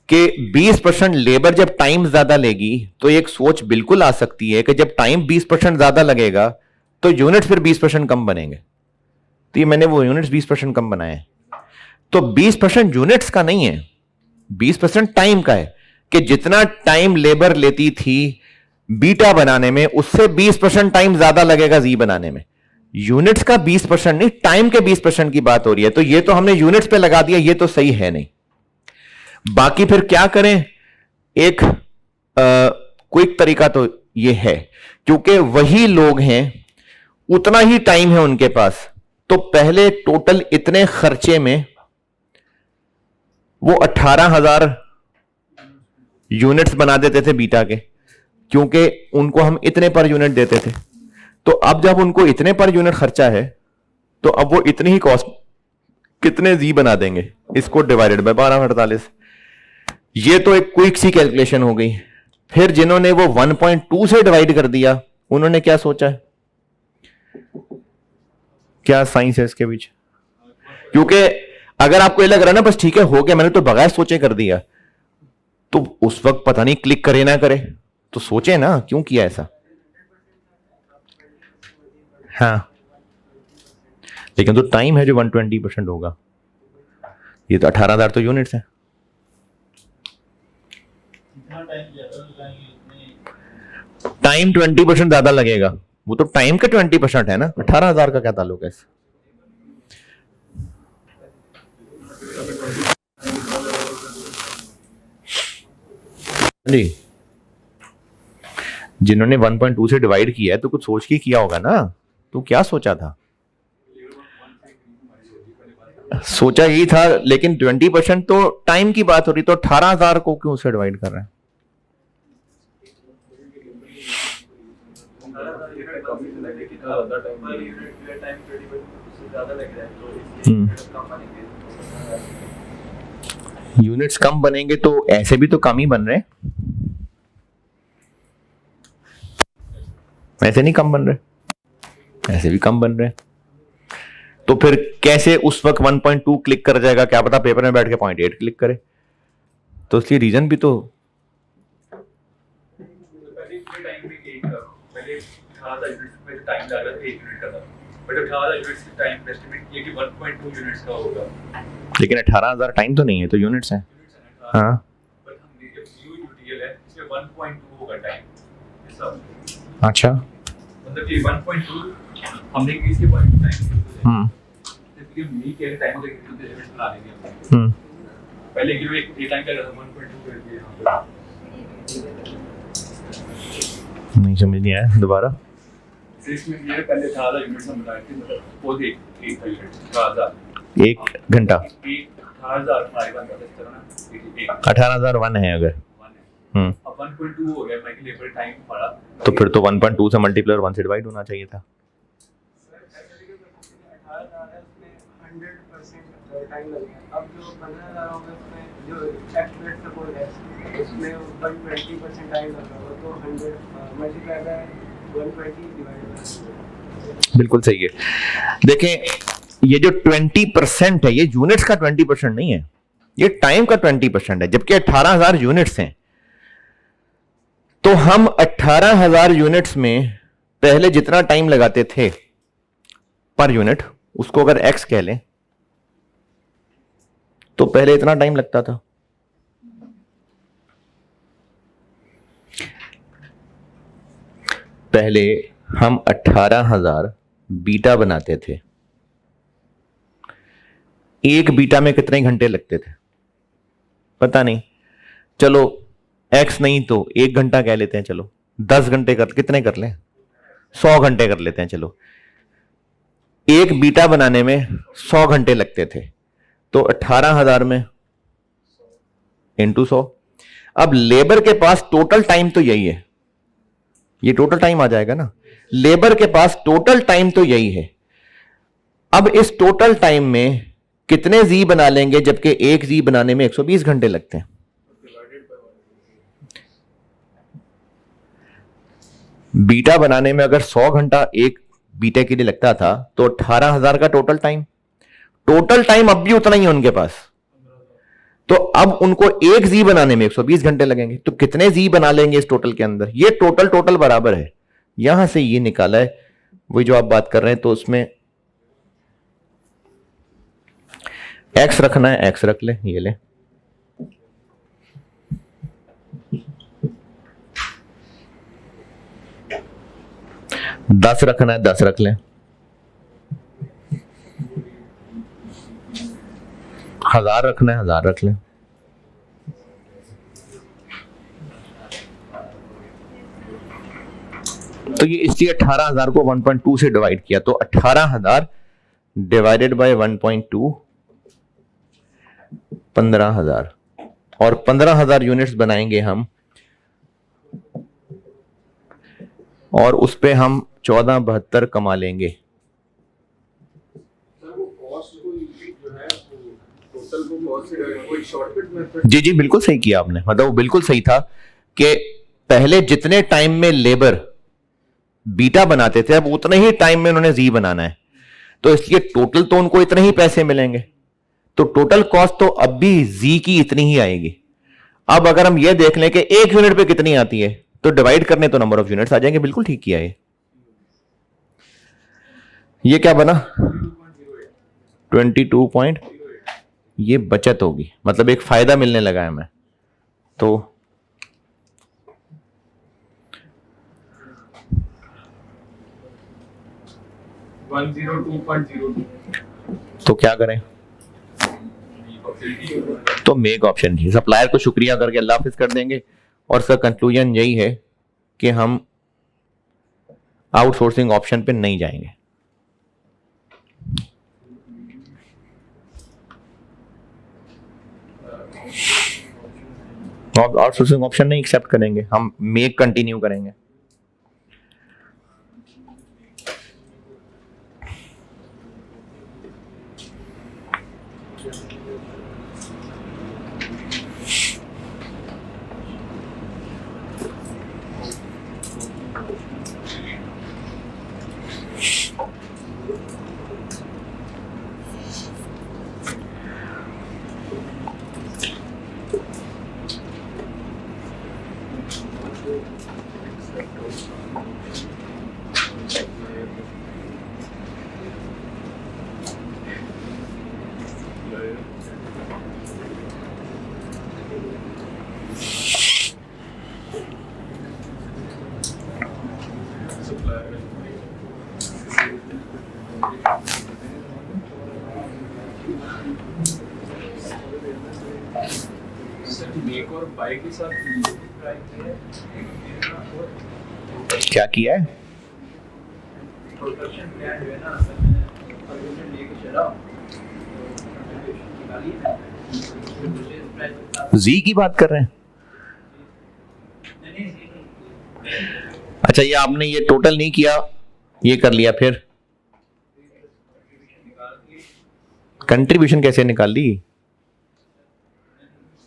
कि 20% लेबर जब टाइम ज्यादा लेगी, तो एक सोच बिल्कुल आ सकती है कि जब टाइम 20% ज्यादा लगेगा तो यूनिट्स फिर 20% कम बनेंगे। तो ये मैंने वो यूनिट्स 20% कम बनाए हैं। तो 20% यूनिट्स का नहीं है, 20% टाइम का है कि जितना टाइम लेबर लेती थी बीटा बनाने में उससे 20% टाइम ज्यादा लगेगा जी बनाने में। यूनिट्स का 20% नहीं, टाइम के 20% की बात हो रही है। तो ये तो हमने यूनिट्स पे लगा दिया, ये तो सही है नहीं। बाकी फिर क्या करें? एक क्विक तरीका तो ये है, क्योंकि वही लोग हैं, उतना ही टाइम है उनके पास, तो पहले टोटल इतने खर्चे में वो 18,000 यूनिट्स बना देते थे बीटा के, क्योंकि उनको हम इतने पर यूनिट देते थे। तो अब जब उनको इतने पर यूनिट खर्चा है, तो अब वो इतनी ही कॉस्ट कितने जी बना देंगे, इसको डिवाइडेड बाय 1248। ये तो एक क्विक सी कैलकुलेशन हो गई। फिर जिन्होंने वो 1.2 से डिवाइड कर दिया, उन्होंने क्या सोचा है? क्या साइंस है इसके बीच? क्योंकि अगर आपको ये लग रहा है ना बस ठीक है हो गया, मैंने तो बगैर सोचे कर दिया, तो उस वक्त पता नहीं क्लिक करे ना करे, तो सोचे ना क्यों किया ऐसा। हाँ, लेकिन तो टाइम है जो 120% होगा। ये तो 18,000 तो यूनिट्स है। टाइम 20% ज्यादा लगेगा, वो तो टाइम का 20% है ना। 18,000 का क्या ताल्लुक है इससे? जी, जिन्होंने 1.2 से डिवाइड किया है तो कुछ सोच के किया होगा ना। तो क्या सोचा था? सोचा यही था, लेकिन 20% तो टाइम की बात हो रही, तो 18,000 को क्यों से डिवाइड कर रहे हैं? यूनिट्स कम बनेंगे तो ऐसे भी तो कम ही बन रहे हैं, ऐसे नहीं कम बन रहे। ऐसे भी कम बन रहे हैं। तो फिर कैसे उस वक्त 1.2 क्लिक कर जाएगा, क्या पता पेपर में बैठ के 0.8 क्लिक करे। तो इसलिए रीजन भी तो पहले टाइम में एक था, पहले 18,000 यूनिट्स में टाइम लगा था 1 यूनिट का था, बट 18,000 यूनिट्स का टाइम एस्टिमेट किया कि 1.2 यूनिट्स का होगा। लेकिन 18,000 टाइम तो नहीं है, तो यूनिट्स हैं। हाँ बट हमने जब न्यू यूटीएल है इसमें 1.2 होगा टाइम ऐसा, अच्छा मतलब कि 1.2 हमने इसके बाद टाइम जब ये मी के टाइम लगे तो एलिमेंट बना देंगे हम। पहले कि एक टाइम का 1.2 कर दिया यहां पे, नहीं समझ नहीं आया दोबारा। इसमें ये पहले 18,000 यूनिट्स हम बनाए थे, मतलब वो एक था यूनिट 18,000 1 घंटा 18,000 हमारे पास इस तरह ना 18,001 है अगर। अब 1.2 हो गया, मैं कि लेबर टाइम पड़ा तो फिर तो 1.2 से मल्टीप्लाई और 1 से डिवाइड होना चाहिए था। 100% टाइम लगेगा। अब जो 15,000 होगा उसमें जो एक्सपेक्ट सपोर्ट है उसमें 120% टाइम लगा होगा, तो 100 मल्टीप्लाई बाय 120 डिवाइड बाय। बिल्कुल सही है। देखें ये जो 20% है ये यूनिट्स का 20% नहीं है, ये टाइम का 20% है, जबकि 18,000 यूनिट्स हैं। तो हम 18,000 यूनिट्स में पहले जितना टाइम लगाते थे पर यूनिट, उसको अगर एक्स कह लें तो पहले इतना टाइम लगता था। पहले हम 18,000 बीटा बनाते थे, एक बीटा में कितने घंटे लगते थे पता नहीं, चलो एक्स नहीं तो 1 घंटा कह लेते हैं, चलो 10 घंटे कर कितने कर लें, 100 घंटे कर लेते हैं। चलो एक बीटा बनाने में 100 घंटे लगते थे, तो 18,000 में इंटू 100। अब लेबर के पास टोटल टाइम तो यही है, ये टोटल टाइम आ जाएगा ना, लेबर के पास टोटल टाइम तो यही है। अब इस टोटल टाइम में कितने जी बना लेंगे, जबकि एक जी बनाने में 120 घंटे लगते हैं। बीटा बनाने में अगर 100 घंटा एक बीटा के लिए लगता था, तो 18,000 का टोटल टाइम अब भी उतना ही है उनके पास। तो अब उनको एक जी बनाने में 120 घंटे लगेंगे, तो कितने जी बना लेंगे इस टोटल के अंदर, ये टोटल बराबर है। यहां से ये निकाला है वही जो आप बात कर रहे हैं। तो उसमें एक्स रखना है, एक्स रख ले, ये ले, दस रखना है, 10 रख लें, 1000 रखना है, 1000 रख लें। तो ये इसलिए 18,000 को 1.2 से डिवाइड किया, तो 18,000 डिवाइडेड बाय 1.2 15,000, और 15,000 यूनिट्स बनाएंगे हम, और उस पे हम 1472 कमा लेंगे। जी बिल्कुल सही किया आपने, मतलब वो बिल्कुल सही था कि पहले जितने टाइम में लेबर बीटा बनाते थे, अब उतने ही टाइम में उन्होंने जी बनाना है, तो इसलिए टोटल तो उनको इतने ही पैसे मिलेंगे, तो टोटल कॉस्ट तो अब भी जी की इतनी ही आएगी। अब अगर हम ये देख लें कि एक यूनिट पे कितनी आती है, तो डिवाइड करने तो नंबर ऑफ यूनिट्स आ जाएंगे। बिल्कुल ठीक किया ये क्या बना 22 पॉइंट, ये बचत होगी, मतलब एक फायदा मिलने लगा है हमें। तो तो क्या करें, तो मेक ऑप्शन जी, सप्लायर को शुक्रिया करके अल्लाह हाफिज कर देंगे। और इसका कंक्लूजन यही है कि हम आउटसोर्सिंग ऑप्शन पे नहीं जाएंगे। आउटसोर्सिंग ऑप्शन नहीं एक्सेप्ट करेंगे, हम मेक कंटिन्यू करेंगे। सर मेक और बाय के साथ ट्राई किया है क्या किया है? प्रोडक्शन प्लान जो है ना असल में परमिशन लेके चला निकाली है जी की बात कर रहे हैं? अच्छा, ये आपने ये टोटल नहीं किया, ये कर लिया, फिर कंट्रीब्यूशन कैसे निकाल ली?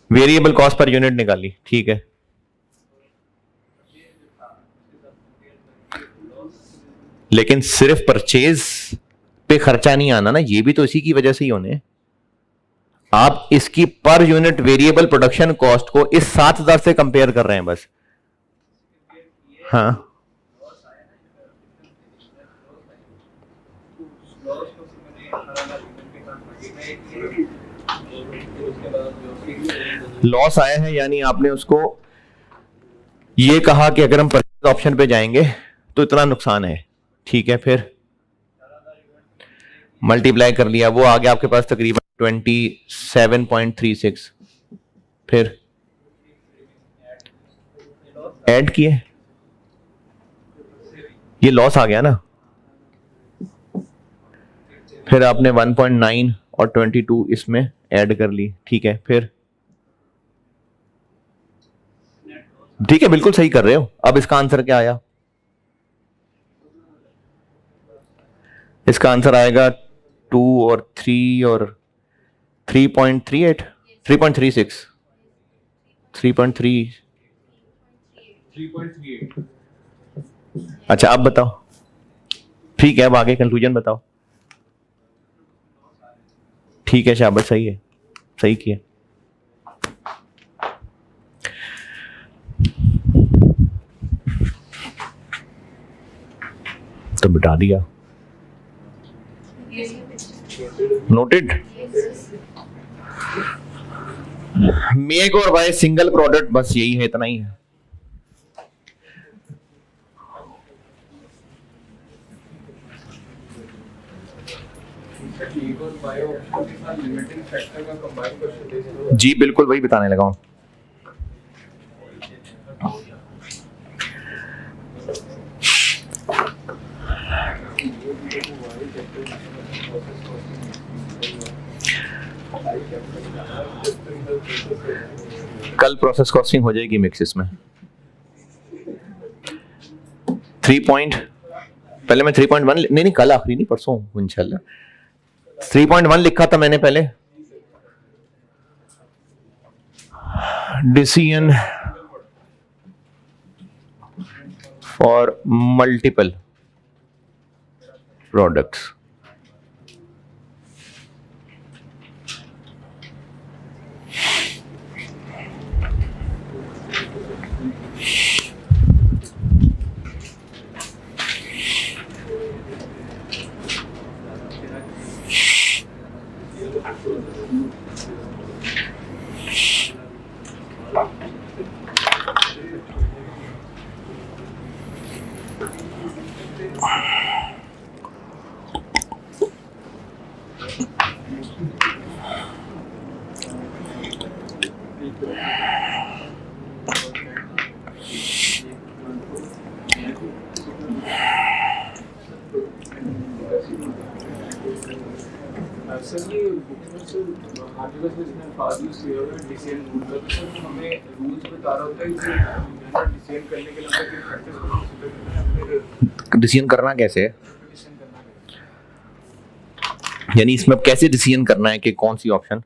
वेरिएबल कॉस्ट पर यूनिट निकाली, ठीक है। लेकिन सिर्फ परचेज पे खर्चा नहीं आना ना, ये भी तो इसी की वजह से ही होने। आप इसकी per unit variable production cost को इस 7000 से कंपेयर कर रहे हैं बस। हाँ, लॉस आया है, यानी आपने उसको ये कहा कि अगर हम परचेज ऑप्शन पे जाएंगे तो इतना नुकसान है, ठीक है। फिर मल्टीप्लाई कर लिया, वो आ गया आपके पास तकरीबन 27.36। फिर ऐड किए, ये लॉस आ गया ना। फिर आपने 1.9 और 22 इसमें ऐड कर ली, ठीक है। फिर ठीक है, बिल्कुल सही कर रहे हो। अब इसका आंसर क्या आया? इसका आंसर आएगा 2 और 3 और 3.38 3.36 3.3। 3.38। अच्छा, अब बताओ, ठीक है, अब आगे कंक्लूजन बताओ। ठीक है, शाबाश, सही है, सही किया। तो बिठा दिया, नोटेड। मेक और बाय सिंगल प्रोडक्ट, बस यही है, इतना ही है। मेक और बाय ऑप्शन के साथ लिमिटिंग फैक्टर का कंबाइन परसेंटेज। जी बिल्कुल, वही बताने लगा हूं। कल प्रोसेस कॉस्टिंग हो जाएगी मिक्सिस में। 3 मैं 3.1 नहीं, कल आखिरी नहीं, परसों इंशाल्लाह 3.1 लिखा था मैंने पहले। Decision for multiple products. Sir ये बुक में सर आगे बस इसमें फाजिल से और डिसीजन रूल का तो सर हमें रूल्स बता रहा होता है कि डिसीजन करने के लिए हमें किन फैक्टर्स को कंसीडर करना है, फिर डिसीजन करना कैसे है, डिसीजन करना है। यानी इसमें अब कैसे डिसीजन करना है कि कौन सी ऑप्शन।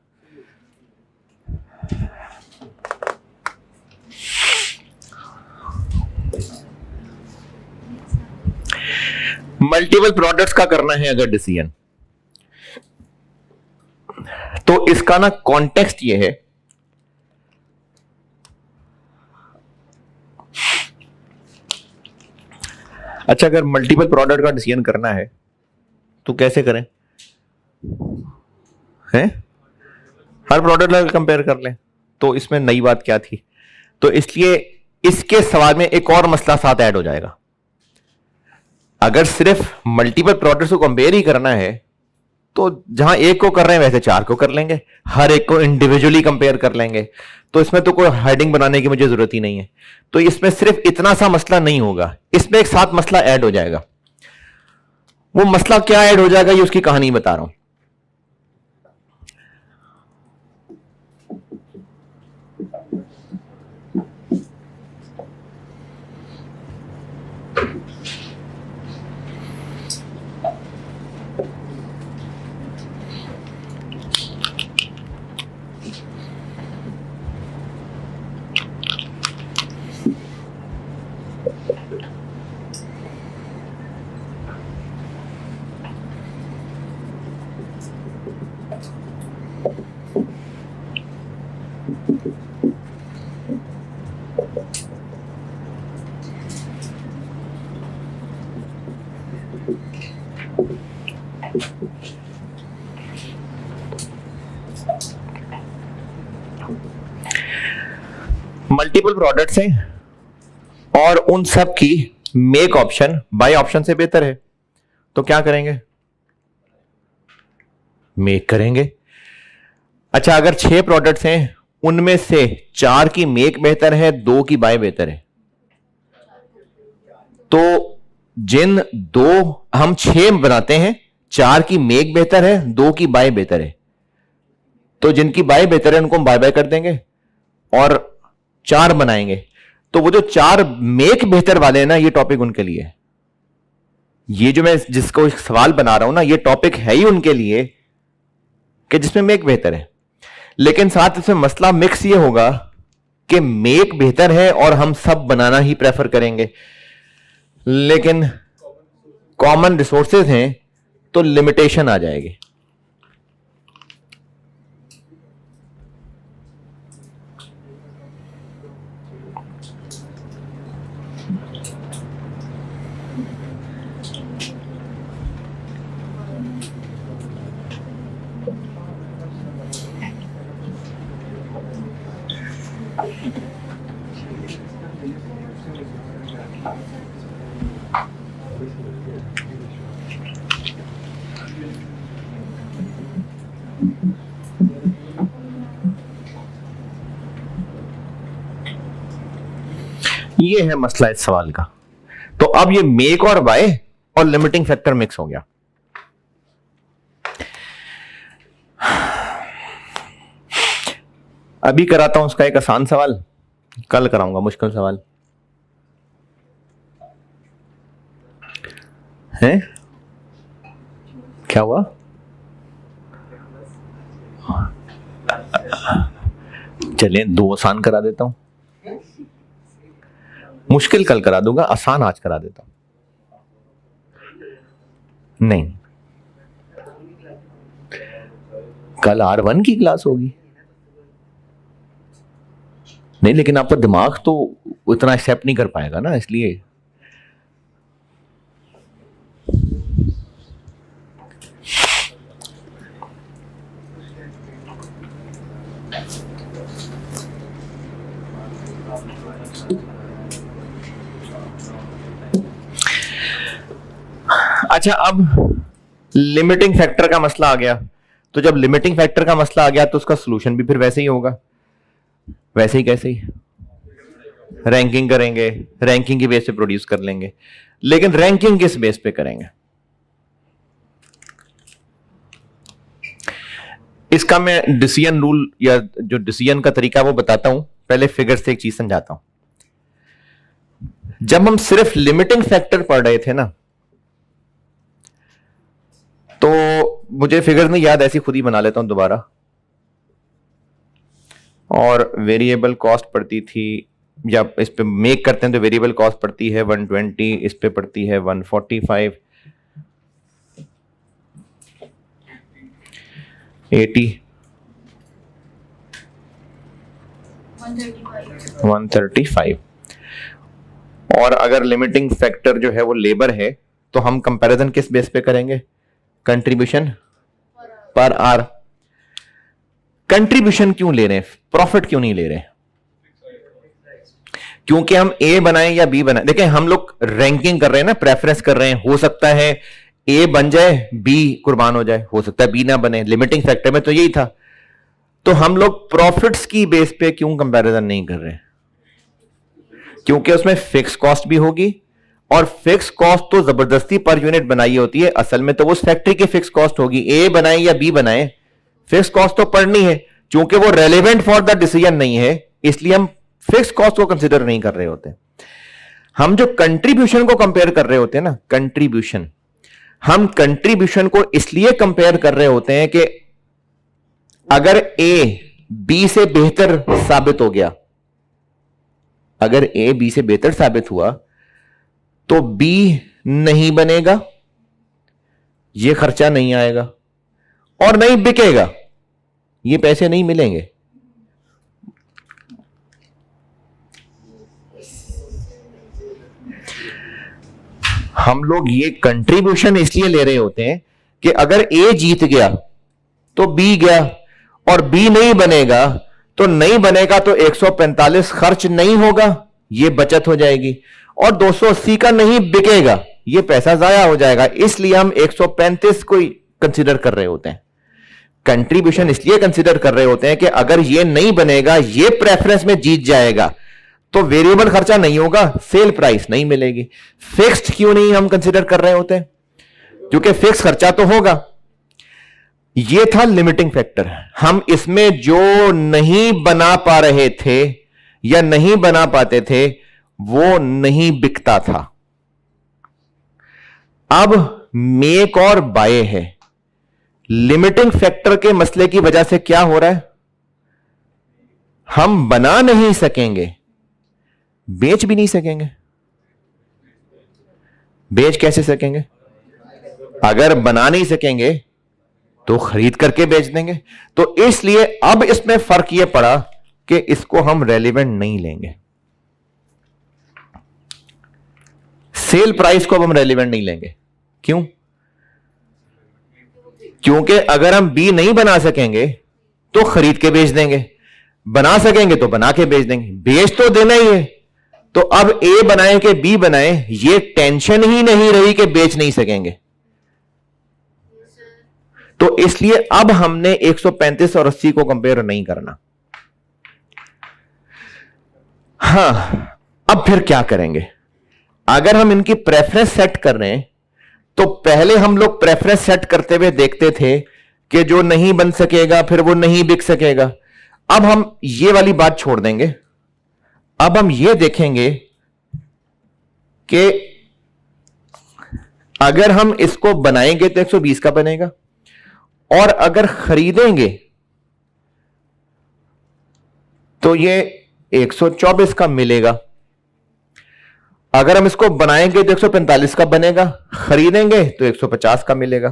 मल्टीपल प्रोडक्ट्स का करना है अगर डिसीजन, तो इसका ना कॉन्टेक्स्ट ये है, अच्छा अगर मल्टीपल प्रोडक्ट का डिसीजन करना है तो कैसे करें, हैं? हर प्रोडक्ट लगा कंपेयर कर लें। तो इसमें नई बात क्या थी? तो इसलिए इसके सवाल में एक और मसला साथ ऐड हो जाएगा। अगर सिर्फ मल्टीपल प्रोडक्ट्स को कंपेयर ही करना है तो जहां एक को कर रहे हैं वैसे 4 को कर लेंगे, हर एक को इंडिविजुअली कंपेयर कर लेंगे, तो इसमें तो कोई हेडिंग बनाने की मुझे जरूरत ही नहीं है। तो इसमें सिर्फ इतना सा मसला नहीं होगा, इसमें एक साथ मसला ऐड हो जाएगा। वो मसला क्या ऐड हो जाएगा ये उसकी कहानी बता रहा हूं। मल्टीपल प्रोडक्ट्स हैं और उन सब की मेक ऑप्शन बाय ऑप्शन से बेहतर है, तो क्या करेंगे? मेक करेंगे। अच्छा, अगर 6 प्रोडक्ट्स हैं उनमें से 4 की मेक बेहतर है, 2 की बाय बेहतर है, तो जिन 2 हम 6 बनाते हैं, 4 की मेक बेहतर है, 2 की बाय बेहतर है, तो जिनकी बाय बेहतर है उनको हम बाय बाय कर देंगे और 4 बनाएंगे। तो वो जो 4 मेक बेहतर वाले हैं ना, ये टॉपिक उनके लिए है। ये जो मैं जिसको सवाल बना रहा हूं ना, ये टॉपिक है ही उनके लिए कि जिसमें मेक बेहतर है। लेकिन साथ इसमें मसला मिक्स ये होगा कि मेक बेहतर है और हम सब बनाना ही प्रेफर करेंगे, लेकिन कॉमन रिसोर्सेज हैं तो लिमिटेशन आ जाएगी। ये है मसला इस सवाल का। तो अब ये मेक और बाय और लिमिटिंग फैक्टर मिक्स हो गया। अभी कराता हूं उसका एक आसान सवाल, कल कराऊंगा मुश्किल सवाल है। क्या हुआ? चलिए 2 आसान करा देता हूं, मुश्किल कल करा दूंगा, आसान आज करा देता हूं। नहीं, कल R1 की क्लास होगी। नहीं, लेकिन आपका दिमाग तो उतना एक्सेप्ट नहीं कर पाएगा ना, इसलिए अच्छा, अब लिमिटिंग फैक्टर का मसला आ गया। तो जब लिमिटिंग फैक्टर का मसला आ गया तो उसका सॉल्यूशन भी फिर वैसे ही होगा। वैसे ही कैसे ही? रैंकिंग करेंगे, रैंकिंग की बेस पे प्रोड्यूस कर लेंगे। लेकिन रैंकिंग किस बेस पे करेंगे? इसका मैं डिसीजन रूल या जो डिसीजन का तरीका वो बताता हूं। पहले फिगर से एक चीज समझाता हूं। जब हम सिर्फ लिमिटिंग फैक्टर पढ़ रहे थे ना, तो मुझे फिगर नहीं याद, ऐसी खुद ही बना लेता हूं दोबारा। और वेरिएबल कॉस्ट पड़ती थी, या इस पे मेक करते हैं तो वेरिएबल कॉस्ट पड़ती है 120, इस पे पड़ती है 145, 80, 135। और अगर लिमिटिंग फैक्टर जो है वो लेबर है तो हम कंपैरिजन किस बेस पे करेंगे? कंट्रीब्यूशन पर आर। कंट्रीब्यूशन क्यों ले रहे हैं, प्रॉफिट क्यों नहीं ले रहे? क्योंकि हम ए बनाएं या बी बनाएं, देखें हम लोग रैंकिंग कर रहे हैं ना, प्रेफरेंस कर रहे हैं। हो सकता है ए बन जाए बी कुर्बान हो जाए, हो सकता है बी ना बने, लिमिटिंग फैक्टर में तो यही था। तो हम लोग प्रॉफिट्स की बेस पे क्यों कंपैरिजन नहीं कर रहे? क्योंकि उसमें फिक्स कॉस्ट भी होगी, और फिक्स कॉस्ट तो जबरदस्ती पर यूनिट बनाई होती है, असल में तो वो उस फैक्ट्री की फिक्स कॉस्ट होगी, ए बनाए या बी बनाए, फिक्स कॉस्ट तो पड़नी है। चूंकि वो रेलेवेंट फॉर द डिसीजन नहीं है, इसलिए हम फिक्स कॉस्ट को कंसिडर नहीं कर रहे होते। हम जो कंट्रीब्यूशन को कंपेयर कर रहे होते हैं ना, कंट्रीब्यूशन, हम कंट्रीब्यूशन को इसलिए कंपेयर कर रहे होते हैं कि अगर ए बी से बेहतर साबित हो गया, अगर ए बी से बेहतर साबित हुआ तो बी नहीं बनेगा, ये खर्चा नहीं आएगा और नहीं बिकेगा, ये पैसे नहीं मिलेंगे। हम लोग ये कंट्रीब्यूशन इसलिए ले रहे होते हैं कि अगर ए जीत गया तो बी गया, और बी नहीं बनेगा तो नहीं बनेगा, तो 145 खर्च नहीं होगा, ये बचत हो जाएगी, और 280 का नहीं बिकेगा, ये पैसा जाया हो जाएगा। इसलिए हम 135 को कंसीडर कर रहे होते हैं। कंट्रीब्यूशन इसलिए कंसीडर कर रहे होते हैं कि अगर ये नहीं बनेगा, ये प्रेफरेंस में जीत जाएगा, तो वेरिएबल खर्चा नहीं होगा, सेल प्राइस नहीं मिलेगी। फिक्स्ड क्यों नहीं हम कंसीडर कर रहे होते? क्योंकि फिक्स खर्चा तो होगा। ये था लिमिटिंग फैक्टर। हम इसमें जो नहीं बना पा रहे थे या नहीं बना पाते थे, वो नहीं बिकता था। अब मेक और बाय है। लिमिटिंग फैक्टर के मसले की वजह से क्या हो रहा है? हम बना नहीं सकेंगे, बेच भी नहीं सकेंगे। बेच कैसे सकेंगे? अगर बना नहीं सकेंगे तो खरीद करके बेच देंगे। तो इसलिए अब इसमें फर्क यह पड़ा कि इसको हम रेलेवेंट नहीं लेंगे। सेल प्राइस को अब हम रेलेवेंट नहीं लेंगे। क्यों? क्योंकि अगर हम बी नहीं बना सकेंगे तो खरीद के बेच देंगे, बना सकेंगे तो बना के बेच देंगे, बेच तो देना ही है। तो अब ए बनाए कि बी बनाए, ये टेंशन ही नहीं रही कि बेच नहीं सकेंगे। तो इसलिए अब हमने 135 और 80 को कंपेयर नहीं करना। हां, अब फिर क्या करेंगे? अगर हम इनकी प्रेफरेंस सेट कर रहे हैं, तो पहले हम लोग प्रेफरेंस सेट करते हुए देखते थे कि जो नहीं बन सकेगा फिर वो नहीं बिक सकेगा। अब हम ये वाली बात छोड़ देंगे। अब हम ये देखेंगे कि अगर हम इसको बनाएंगे तो 120 का बनेगा, और अगर खरीदेंगे तो ये 124 का मिलेगा। अगर हम इसको बनाएंगे तो 145 का बनेगा, खरीदेंगे तो 150 का मिलेगा।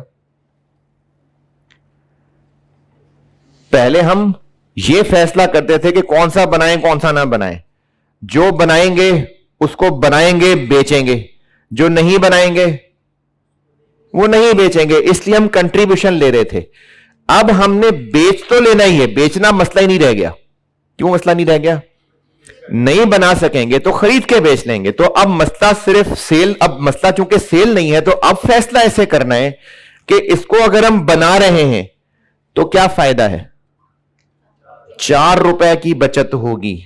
पहले हम ये फैसला करते थे कि कौन सा बनाएं कौन सा ना बनाएं। जो बनाएंगे उसको बनाएंगे, बेचेंगे, जो नहीं बनाएंगे वो नहीं बेचेंगे। इसलिए हम कंट्रीब्यूशन ले रहे थे। अब हमने बेच तो लेना ही है, बेचना मसला ही नहीं रह गया। क्यों मसला नहीं रह गया? नहीं बना सकेंगे तो खरीद के बेच लेंगे। तो अब मसला सिर्फ सेल, अब मसला चूंकि सेल नहीं है, तो अब फैसला ऐसे करना है कि इसको अगर हम बना रहे हैं तो क्या फायदा है? 4 रुपए की बचत होगी,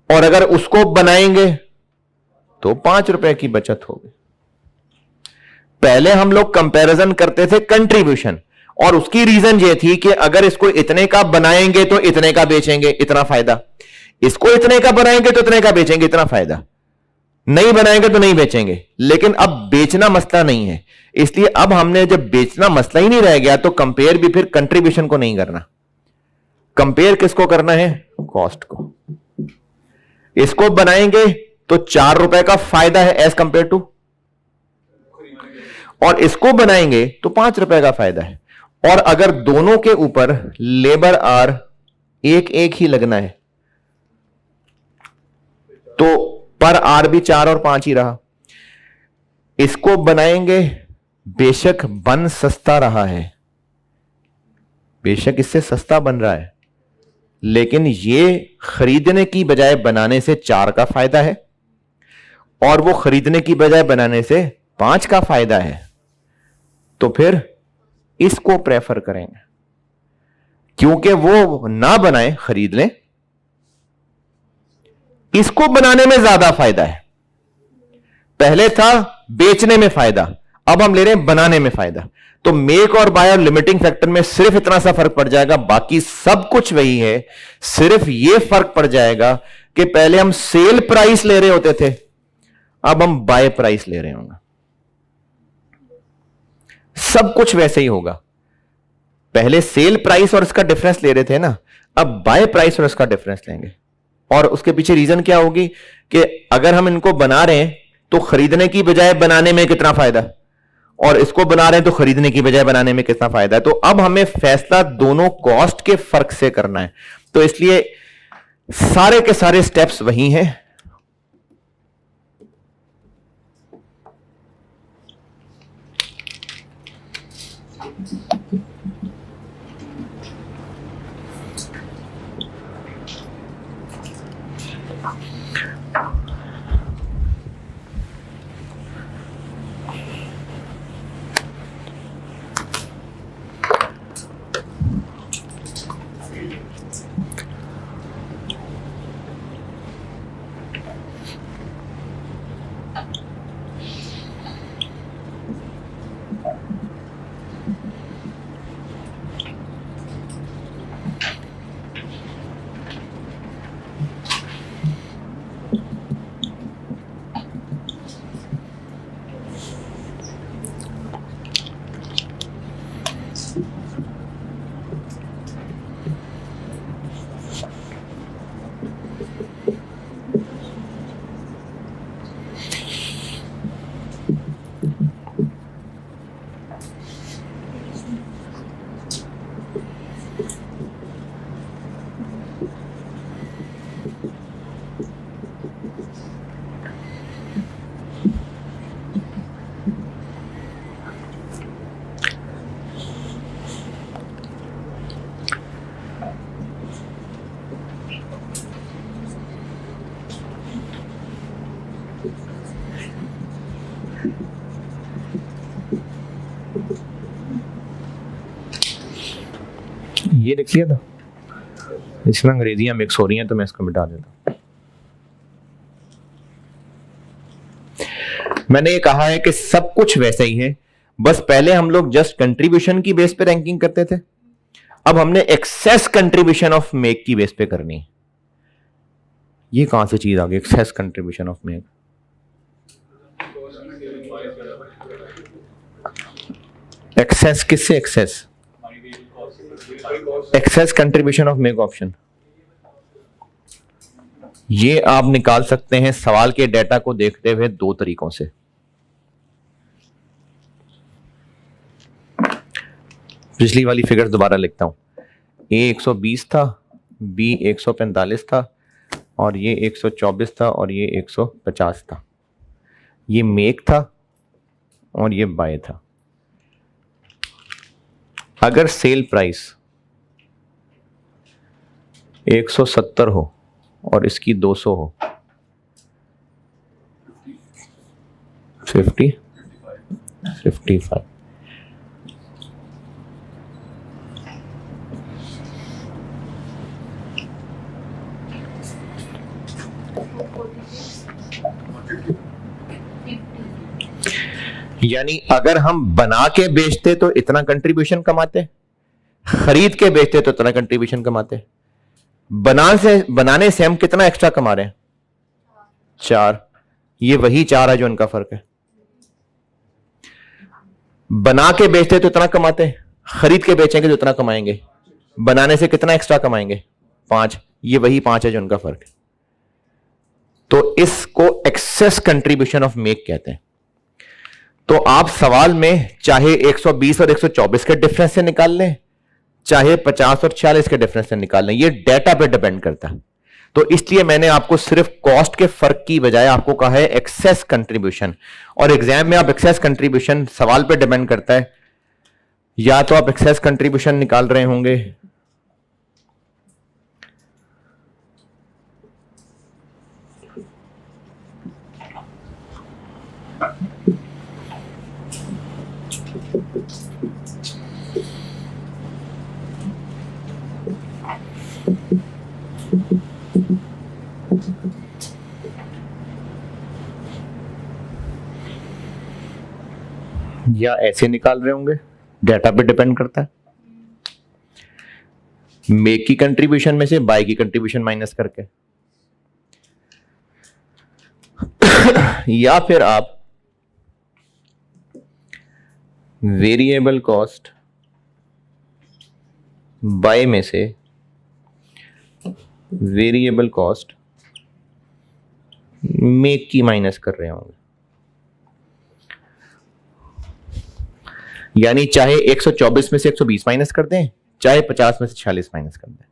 और अगर उसको बनाएंगे तो 5 रुपए की बचत होगी। पहले हम लोग कंपैरिजन करते थे कंट्रीब्यूशन, और उसकी रीजन ये थी कि अगर इसको इतने का बनाएंगे तो इतने का बेचेंगे, इतना फायदा। इसको इतने का बनाएंगे तो इतने का बेचेंगे, इतना फायदा। नहीं बनाएंगे तो नहीं बेचेंगे। लेकिन अब बेचना मसला नहीं है, इसलिए अब हमने जब बेचना मसला ही नहीं रह गया, तो कंपेयर भी फिर कंट्रीब्यूशन को नहीं करना। कंपेयर किसको करना है? कॉस्ट को। इसको बनाएंगे तो 4 रुपए का फायदा है एज कंपेयर टू, और इसको बनाएंगे तो 5 रुपए का फायदा है। और अगर दोनों के ऊपर लेबर आर एक एक ही लगना है तो पर आर भी 4 और 5 ही रहा। इसको बनाएंगे, बेशक बन सस्ता रहा है, बेशक इससे सस्ता बन रहा है, लेकिन ये खरीदने की बजाय बनाने से 4 का फायदा है, और वो खरीदने की बजाय बनाने से 5 का फायदा है तो फिर इसको प्रेफर करेंगे, क्योंकि वो ना बनाए खरीद लें, इसको बनाने में ज्यादा फायदा है। पहले था बेचने में फायदा, अब हम ले रहे हैं बनाने में फायदा। तो मेक और बाय और लिमिटिंग फैक्टर में सिर्फ इतना सा फर्क पड़ जाएगा, बाकी सब कुछ वही है। सिर्फ यह फर्क पड़ जाएगा कि पहले हम सेल प्राइस ले रहे होते थे, अब हम बाय प्राइस ले रहे होंगे। सब कुछ वैसे ही होगा। पहले सेल प्राइस और इसका डिफरेंस ले रहे थे ना, अब बाय प्राइस और इसका डिफरेंस लेंगे। और उसके पीछे रीजन क्या होगी कि अगर हम इनको बना रहे हैं तो खरीदने की बजाय बनाने में कितना फायदा, और इसको बना रहे हैं तो खरीदने की बजाय बनाने में कितना फायदा है। तो अब हमें फैसला दोनों कॉस्ट के फर्क से करना है, तो इसलिए सारे के सारे स्टेप्स वही हैं। ये लिख लिया था, इसमें अंग्रेजियां मिक्स हो रही हैं तो मैं इसको मिटा देता हूं। मैंने ये कहा है कि सब कुछ वैसा ही है, बस पहले हम लोग जस्ट कंट्रीब्यूशन की बेस पे रैंकिंग करते थे, अब हमने एक्सेस कंट्रीब्यूशन ऑफ मेक की बेस पे करनी है। ये कहां से चीज आ गई, excess contribution of make? Excess किससे? Excess excess contribution of make option ये आप निकाल सकते हैं सवाल के डेटा को देखते हुए 2 तरीकों से। पिछली वाली फिगर दोबारा लिखता हूं, ए 120 था, बी 145 था, और ये 124 था, और ये 150 था। ये मेक था और ये बाय था। अगर सेल प्राइस 170 हो और इसकी 200 हो, 55 यानी अगर हम बना के बेचते तो इतना कंट्रीब्यूशन कमाते, खरीद के बेचते तो इतना कंट्रीब्यूशन कमाते। बनाने से हम कितना एक्स्ट्रा कमा रहे हैं? 4। ये वही 4 है जो उनका फर्क है। बना के बेचते तो इतना कमाते, खरीद के बेचेंगे तो इतना कमाएंगे। बनाने से कितना एक्स्ट्रा कमाएंगे? 5। ये वही 5 है जो उनका फर्क है। तो इसको एक्सेस कंट्रीब्यूशन ऑफ मेक कहते हैं। तो आप सवाल में चाहे 120 और 124 के डिफरेंस से निकाल लें, चाहे 50 और 46 के डिफरेंस से निकाल लें, ये डेटा पे डिपेंड करता है। तो इसलिए मैंने आपको सिर्फ कॉस्ट के फर्क की बजाय आपको कहा है एक्सेस कंट्रीब्यूशन। और एग्जाम में आप एक्सेस कंट्रीब्यूशन सवाल पे डिपेंड करता है, या तो आप एक्सेस कंट्रीब्यूशन निकाल रहे होंगे या ऐसे निकाल रहे होंगे, डाटा पे डिपेंड करता है, मेक की कंट्रीब्यूशन में से बाय की कंट्रीब्यूशन माइनस करके, या फिर आप वेरिएबल कॉस्ट बाय में से वेरिएबल कॉस्ट मेक की माइनस कर रहे होंगे। यानी चाहे 124 में से 120 माइनस कर दें, चाहे 50 में से 46 माइनस कर दें।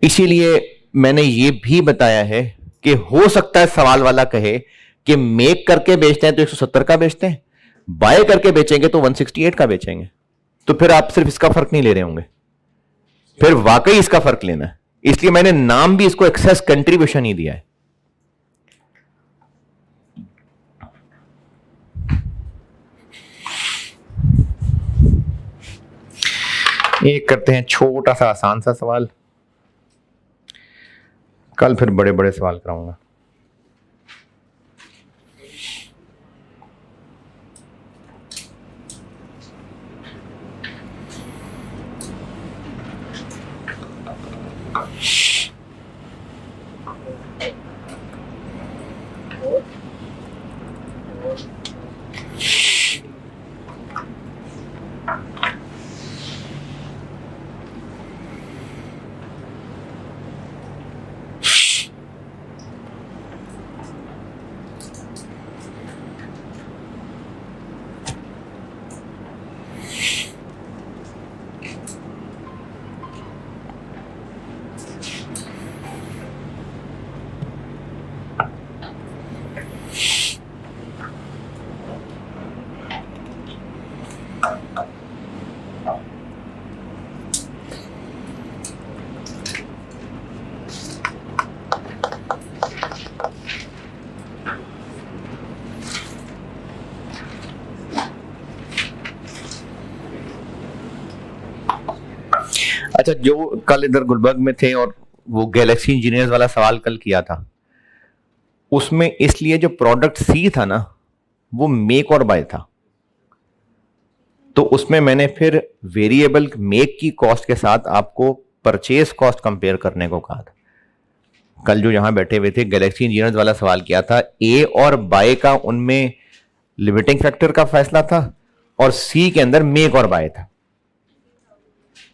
इसीलिए मैंने ये भी बताया है कि हो सकता है सवाल वाला कहे कि मेक करके बेचते हैं तो 170 का बेचते हैं, बाय करके बेचेंगे तो 168 का बेचेंगे, तो फिर आप सिर्फ इसका फर्क नहीं ले रहे होंगे, फिर वाकई इसका फर्क लेना है। इसलिए मैंने नाम भी इसको एक्सेस कंट्रीब्यूशन ही दिया है। एक करते हैं छोटा सा आसान सा सवाल, कल फिर बड़े बड़े सवाल कराऊंगा। अच्छा, जो कल इधर गुलबर्ग में थे और वो गैलेक्सी इंजीनियर्स वाला सवाल कल किया था, उसमें इसलिए जो प्रोडक्ट सी था ना वो मेक और बाय था, तो उसमें मैंने फिर वेरिएबल मेक की कॉस्ट के साथ आपको परचेज कॉस्ट कंपेयर करने को कहा था। कल जो यहां बैठे हुए थे गैलेक्सी इंजीनियर्स वाला सवाल किया था, ए और बाय का उनमें लिमिटिंग फैक्टर का फैसला था और सी के अंदर मेक और बाय था,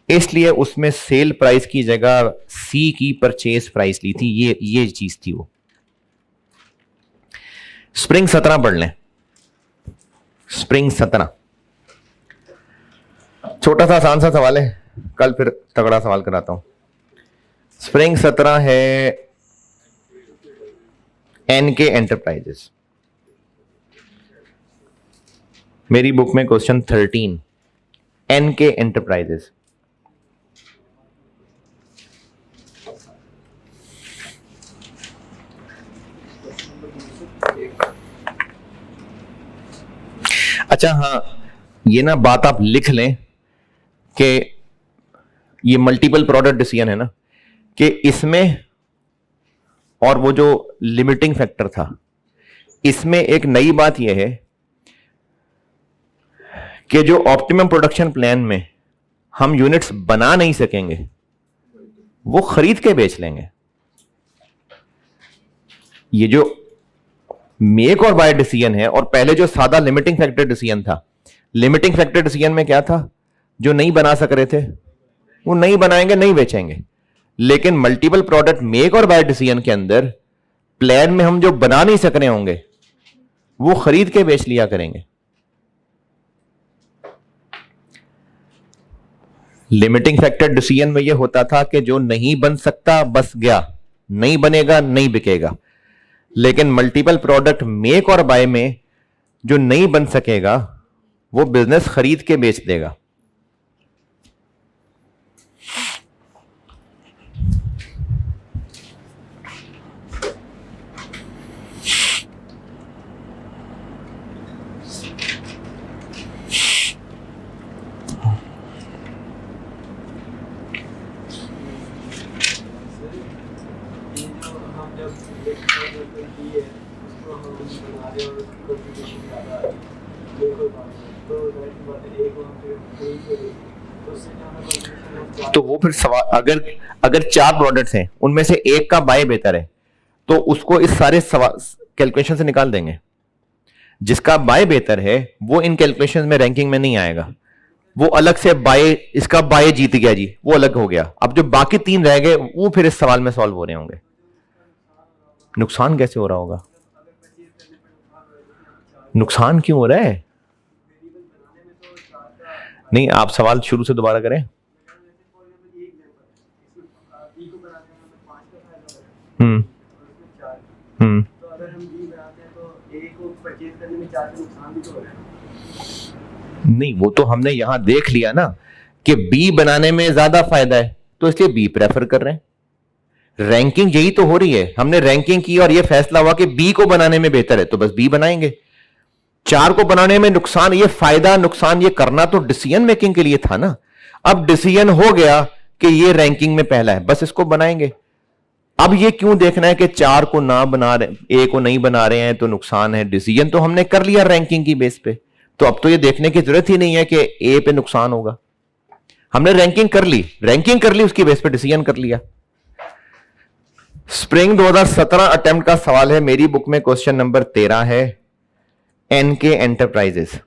इसलिए उसमें सेल प्राइस की जगह सी की परचेज प्राइस ली थी। ये चीज थी वो। स्प्रिंग 17 पढ़ लें। स्प्रिंग 17 छोटा सा आसान सा सवाल है, कल फिर तगड़ा सवाल कराता हूं। स्प्रिंग 17 है एनके एंटरप्राइजेस, मेरी बुक में क्वेश्चन 13 एनके एंटरप्राइजेस। अच्छा हाँ, ये ना बात आप लिख लें कि ये मल्टीपल प्रोडक्ट डिसीजन है ना, कि इसमें और वो जो लिमिटिंग फैक्टर था, इसमें एक नई बात यह है कि जो ऑप्टिमम प्रोडक्शन प्लान में हम यूनिट्स बना नहीं सकेंगे वो खरीद के बेच लेंगे। ये जो मेक और बाय डिसीजन है, और पहले जो सादा लिमिटिंग फैक्टर डिसीजन था, लिमिटिंग फैक्टर डिसीजन में क्या था, जो नहीं बना सक रहे थे वो नहीं बनाएंगे, नहीं बेचेंगे। लेकिन मल्टीपल प्रोडक्ट मेक और बाय डिसीजन के अंदर प्लान में हम जो बना नहीं सक रहे होंगे वो खरीद के बेच लिया करेंगे। लिमिटिंग फैक्टर डिसीजन में यह होता था कि जो नहीं बन सकता बस गया, नहीं बनेगा नहीं बिकेगा। लेकिन मल्टीपल प्रोडक्ट मेक और बाय में जो नहीं बन सकेगा वो बिजनेस खरीद के बेच देगा। तो वो फिर सवाल, अगर अगर 4 प्रोडक्ट्स हैं उनमें से एक का बाय बेहतर है तो उसको इस सारे कैलकुलेशन से निकाल देंगे। जिसका बाय बेहतर है वो इन कैलकुलेशन में रैंकिंग में नहीं आएगा, वो अलग से बाय, इसका बाय जीत गया जी, वो अलग हो गया। अब जो बाकी 3 रह गए वो फिर इस सवाल में सॉल्व हो रहे होंगे। नुकसान कैसे हो रहा होगा? नुकसान क्यों हो रहा है? नहीं, आप सवाल शुरू से दोबारा करें। हम्म हम्म तो अगर हम बी बनाते हैं तो ए को परचेज करने में 4 का नुकसान भी तो हो रहा है। नहीं, वो तो हमने यहां देख लिया ना कि बी बनाने में ज्यादा फायदा है, तो इसलिए बी प्रेफर कर रहे हैं। रैंकिंग यही तो हो रही है, हमने रैंकिंग की और ये फैसला हुआ कि बी को बनाने में बेहतर है तो बस बी बनाएंगे। 4 को बनाने में नुकसान, ये फायदा नुकसान ये करना तो डिसीजन मेकिंग के लिए था ना। अब डिसीजन हो गया कि ये रैंकिंग में पहला है, बस इसको बनाएंगे। अब ये क्यों देखना है कि 4 को ना बना रहे, ए को नहीं बना रहे हैं तो नुकसान है? डिसीजन तो हमने कर लिया रैंकिंग की बेस पे, तो अब तो ये देखने की जरूरत ही नहीं है कि ए पे नुकसान होगा। हमने रैंकिंग कर ली, उसकी बेस पे डिसीजन कर लिया। स्प्रिंग 2017 अटेम्प्ट का सवाल है, मेरी बुक में क्वेश्चन नंबर 13 है, एनके एंटरप्राइजेस।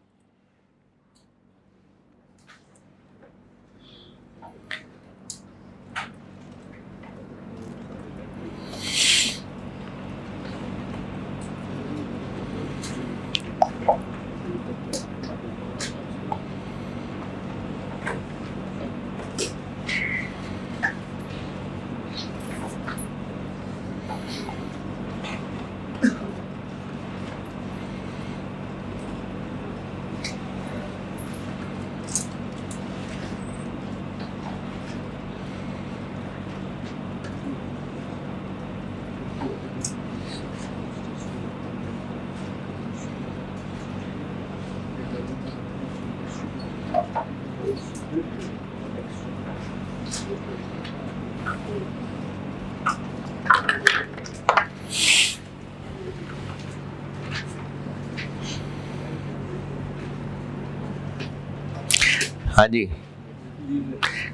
हाँ जी,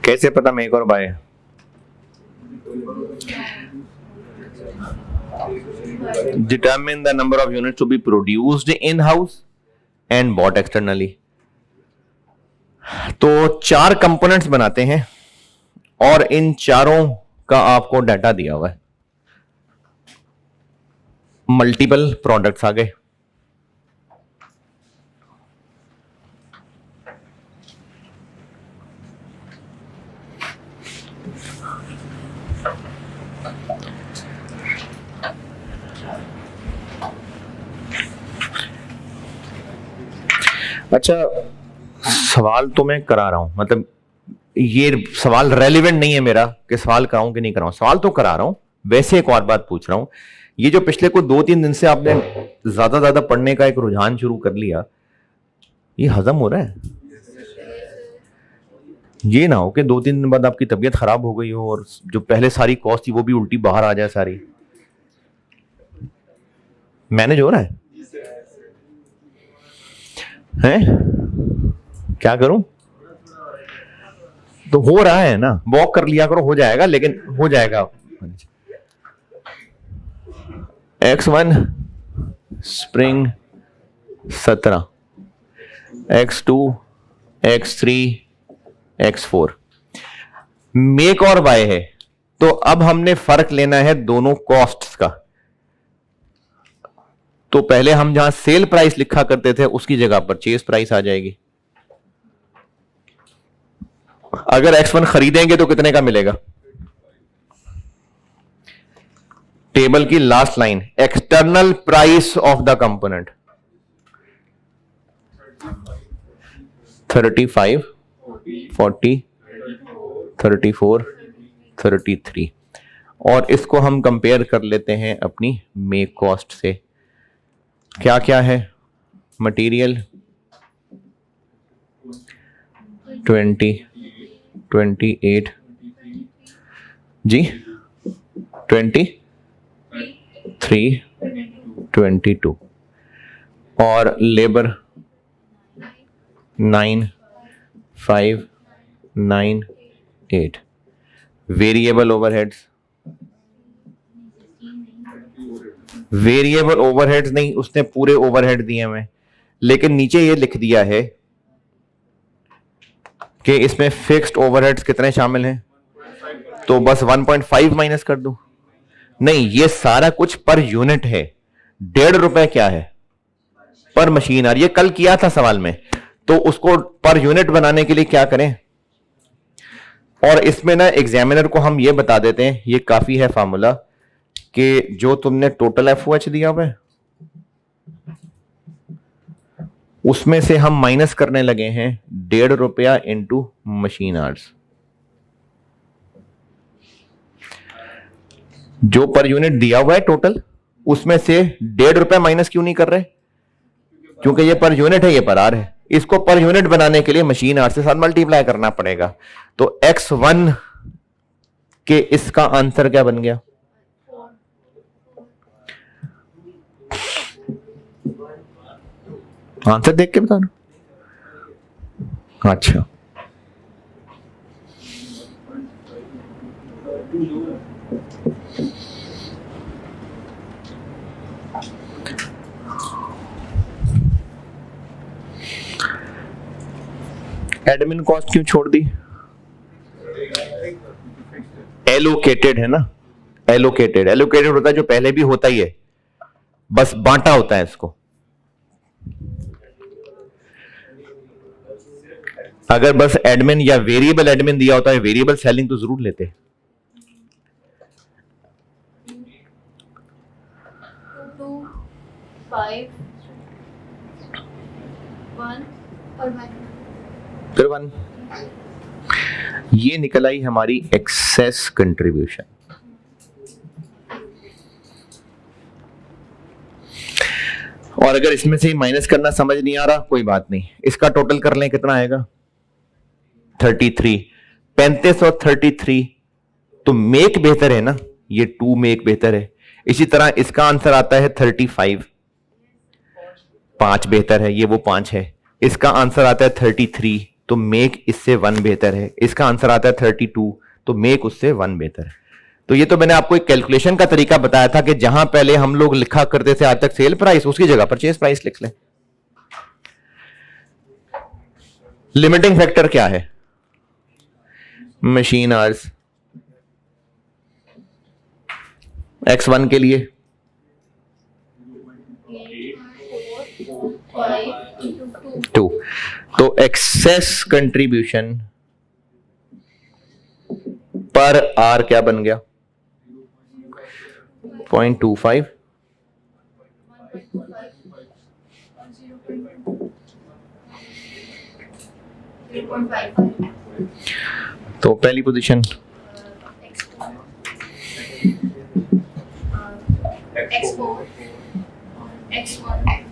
कैसे पता मेक और buy? Determine the number of units to be produced in house and bought externally. तो 4 कंपोनेंट्स बनाते हैं और इन चारों का आपको डाटा दिया हुआ है, मल्टीपल प्रोडक्ट्स आ गए। अच्छा, सवाल तो मैं करा रहा हूं, मतलब ये सवाल रेलिवेंट नहीं है मेरा कि सवाल कराऊं कि नहीं कराऊं, सवाल तो करा रहा हूं। वैसे एक और बात पूछ रहा हूं, ये जो पिछले को 2-3 दिन से आपने ज्यादा पढ़ने का एक रुझान शुरू कर लिया, ये हजम हो रहा है? ये ना हो कि 2-3 दिन बाद आपकी तबीयत खराब हो गई हो और जो पहले सारी कॉस्ट थी वो भी उल्टी बाहर आ जाए सारी। मैनेज हो रहा है? हैं? क्या करूं? तो हो रहा है ना, वॉक कर लिया करो, हो जाएगा, लेकिन हो जाएगा। X1 spring 17, X2, X3, X4 make और बाय है। तो अब हमने फर्क लेना है दोनों कॉस्ट्स का। तो पहले हम जहां सेल प्राइस लिखा करते थे उसकी जगह परचेज प्राइस आ जाएगी। अगर X1 खरीदेंगे तो कितने का मिलेगा? टेबल की last line, external price of the component 35, 40, 34, 33। और इसको हम कंपेयर कर लेते हैं अपनी मेक कॉस्ट से। क्या क्या है? मटेरियल 20, 28 जी, 23, 22 और labour 9, 598। Variable overheads, variable overheads नहीं, उसने पूरे ओवरहेड दिए हमें, लेकिन नीचे ये लिख दिया है कि इसमें फिक्स्ड ओवरहेड्स कितने शामिल हैं, तो बस 1.5 माइनस कर दूं। नहीं, ये सारा कुछ पर यूनिट है। 1.5 रुपए क्या है पर मशीन आर, ये कल किया था सवाल में। तो उसको पर यूनिट बनाने के लिए क्या करें, और इसमें ना एग्जामिनर को हम ये बता देते हैं, ये काफी है फार्मूला, कि जो तुमने टोटल एफओएच दिया हुआ है उसमें से हम माइनस करने लगे हैं 1.5 रुपया इंटू मशीन आवर्स। जो पर यूनिट दिया हुआ है टोटल, उसमें से 1.5 रुपया माइनस क्यों नहीं कर रहे, क्योंकि ये पर यूनिट है, ये पर आर है। इसको पर यूनिट बनाने के लिए मशीन आर से साथ मल्टीप्लाई करना पड़ेगा। तो x1 के इसका आंसर क्या बन गया, आंसर देख के बताना। अच्छा, एडमिन कॉस्ट क्यों छोड़ दी, एलोकेटेड है ना, एलोकेटेड, एलोकेटेड होता है जो पहले भी होता ही है, बस बांटा होता है इसको। अगर बस एडमिन या वेरिएबल एडमिन दिया होता है, वेरिएबल सेलिंग तो जरूर लेते। 2 5 1 और 1 फिर 1, ये निकल आई हमारी एक्सेस कंट्रीब्यूशन। और अगर इसमें से माइनस करना समझ नहीं आ रहा, कोई बात नहीं, इसका टोटल कर लें, कितना आएगा 33। 35 और 33 तो मेक बेहतर है ना, ये 2 मेक बेहतर है। इसी तरह इसका आंसर आता है 35, 5 बेहतर है, ये वो 5 है। इसका आंसर आता है 33, तो मेक इससे 1 बेहतर है। इसका आंसर आता है 32, तो मेक उससे 1 बेहतर है। तो ये तो मैंने आपको एक कैलकुलेशन का तरीका बताया था कि जहां पहले हम लोग लिखा करते थे आज तक सेल प्राइस, उसकी जगह परचेज प्राइस लिख लें। लिमिटिंग फैक्टर क्या है, मशीन आवर्स x1 के लिए 2, तो एक्सेस कंट्रीब्यूशन पर आर क्या बन गया 0.25। तो पहली पोजीशन X4 X1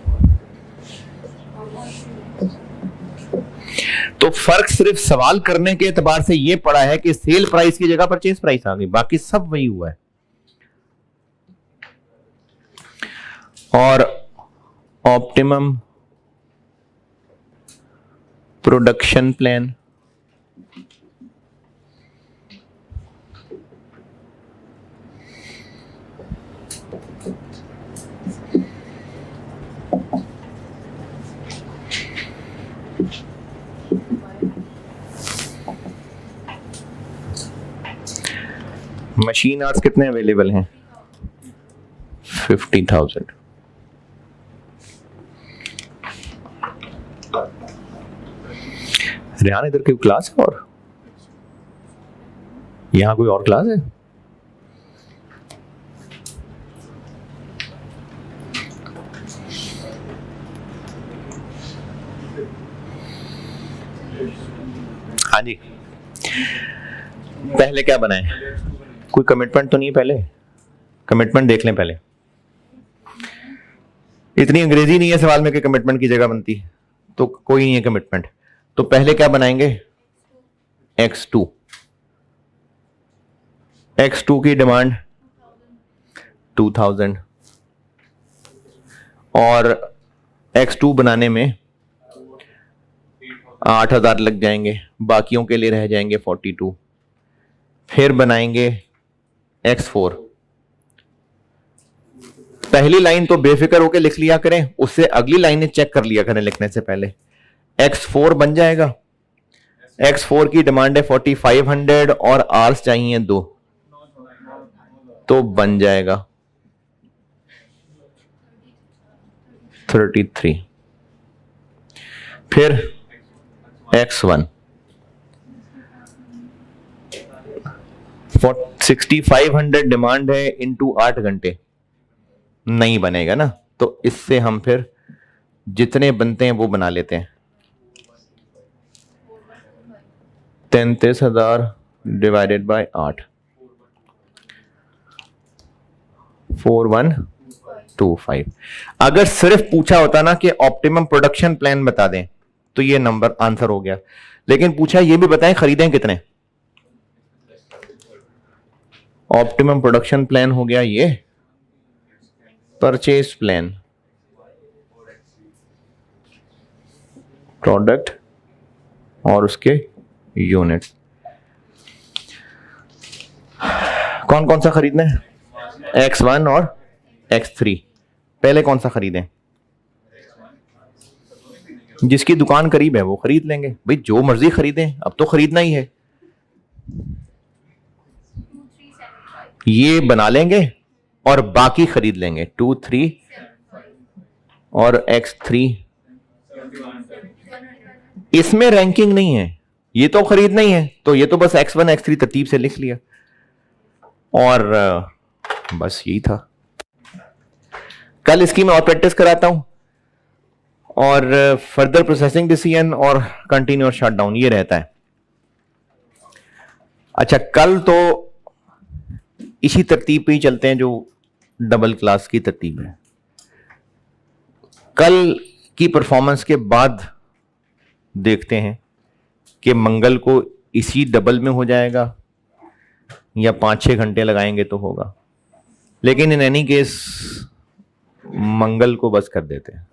तो फर्क सिर्फ सवाल करने के एतबार से ये पड़ा है कि सेल प्राइस की जगह परचेज प्राइस आ गई, बाकी सब वही हुआ है। और optimum production plan, machine hours कितने अवेलेबल हैं 50,000। रेहान इधर कोई क्लास है, और यहां कोई और क्लास है? हाँ जी, पहले क्या बनाए, कोई कमिटमेंट तो नहीं है, पहले कमिटमेंट देख लें पहले। इतनी अंग्रेजी नहीं है सवाल में कि कमिटमेंट की जगह बनती है, तो कोई नहीं है कमिटमेंट। तो पहले क्या बनाएंगे x2, x2 की डिमांड 2000, और x2 बनाने में 8,000 लग जाएंगे, बाकियों के लिए रह जाएंगे 42। फिर बनाएंगे X4। पहली लाइन तो बेफिक्र होकर लिख लिया करें, उससे अगली लाइनें चेक कर लिया करें लिखने से पहले। X4 बन जाएगा। X4 की डिमांड है 4500 और आर्स चाहिए 2, तो बन जाएगा 33। फिर X1 6500 डिमांड है इंटू 8 घंटे, नहीं बनेगा ना, तो इससे हम फिर जितने बनते हैं वो बना लेते हैं। 33,000 डिवाइडेड बाय 8, 4125। अगर सिर्फ पूछा होता ना कि ऑप्टिमम प्रोडक्शन प्लान बता दें तो ये नंबर आंसर हो गया, लेकिन पूछा ये भी बताएं खरीदें कितने। ऑप्टिमम प्रोडक्शन प्लान हो गया ये, परचेज प्लान, प्रोडक्ट और उसके यूनिट्स। कौन कौन सा खरीदना है? X1 और X3। पहले कौन सा खरीदें? जिसकी दुकान करीब है वो खरीद लेंगे भाई, जो मर्जी खरीदें, अब तो खरीदना ही है। 2375 ये बना लेंगे और बाकी खरीद लेंगे 2, 3 और X3। इसमें रैंकिंग नहीं है, ये तो खरीदना ही है, तो ये तो बस X1 X3 तरतीब से लिख लिया और बस यही था। कल इसकी मैं और प्रैक्टिस कराता हूं और फर्दर प्रोसेसिंग डिसीजन और कंटिन्यूअस शटडाउन ये रहता है। अच्छा, कल तो इसी तरतीब पे ही चलते हैं जो डबल क्लास की तरतीब है। कल की परफॉर्मेंस के बाद देखते हैं कि मंगल को इसी डबल में हो जाएगा या 5-6 घंटे लगाएंगे तो होगा, लेकिन इन एनी केस मंगल को बस कर देते हैं।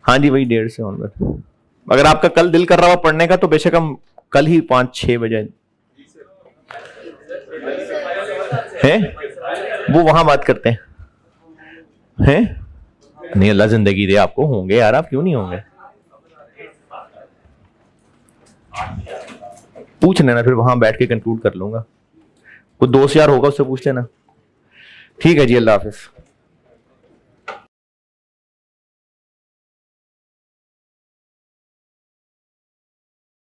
हाँ जी, वही 1:30 से ऑनवर्ड। अगर आपका कल दिल कर रहा हो पढ़ने का तो बेशक हम कल ही 5-6 बजे हैं, वो वहां बात करते हैं। नहीं, अल्लाह जिंदगी दे आपको, होंगे यार, आप क्यों नहीं होंगे? पूछ लेना, फिर वहां बैठ के कंक्लूड कर लूंगा। कोई दोस्त यार होगा उससे पूछ लेना। ठीक है जी, अल्लाह हाफिज।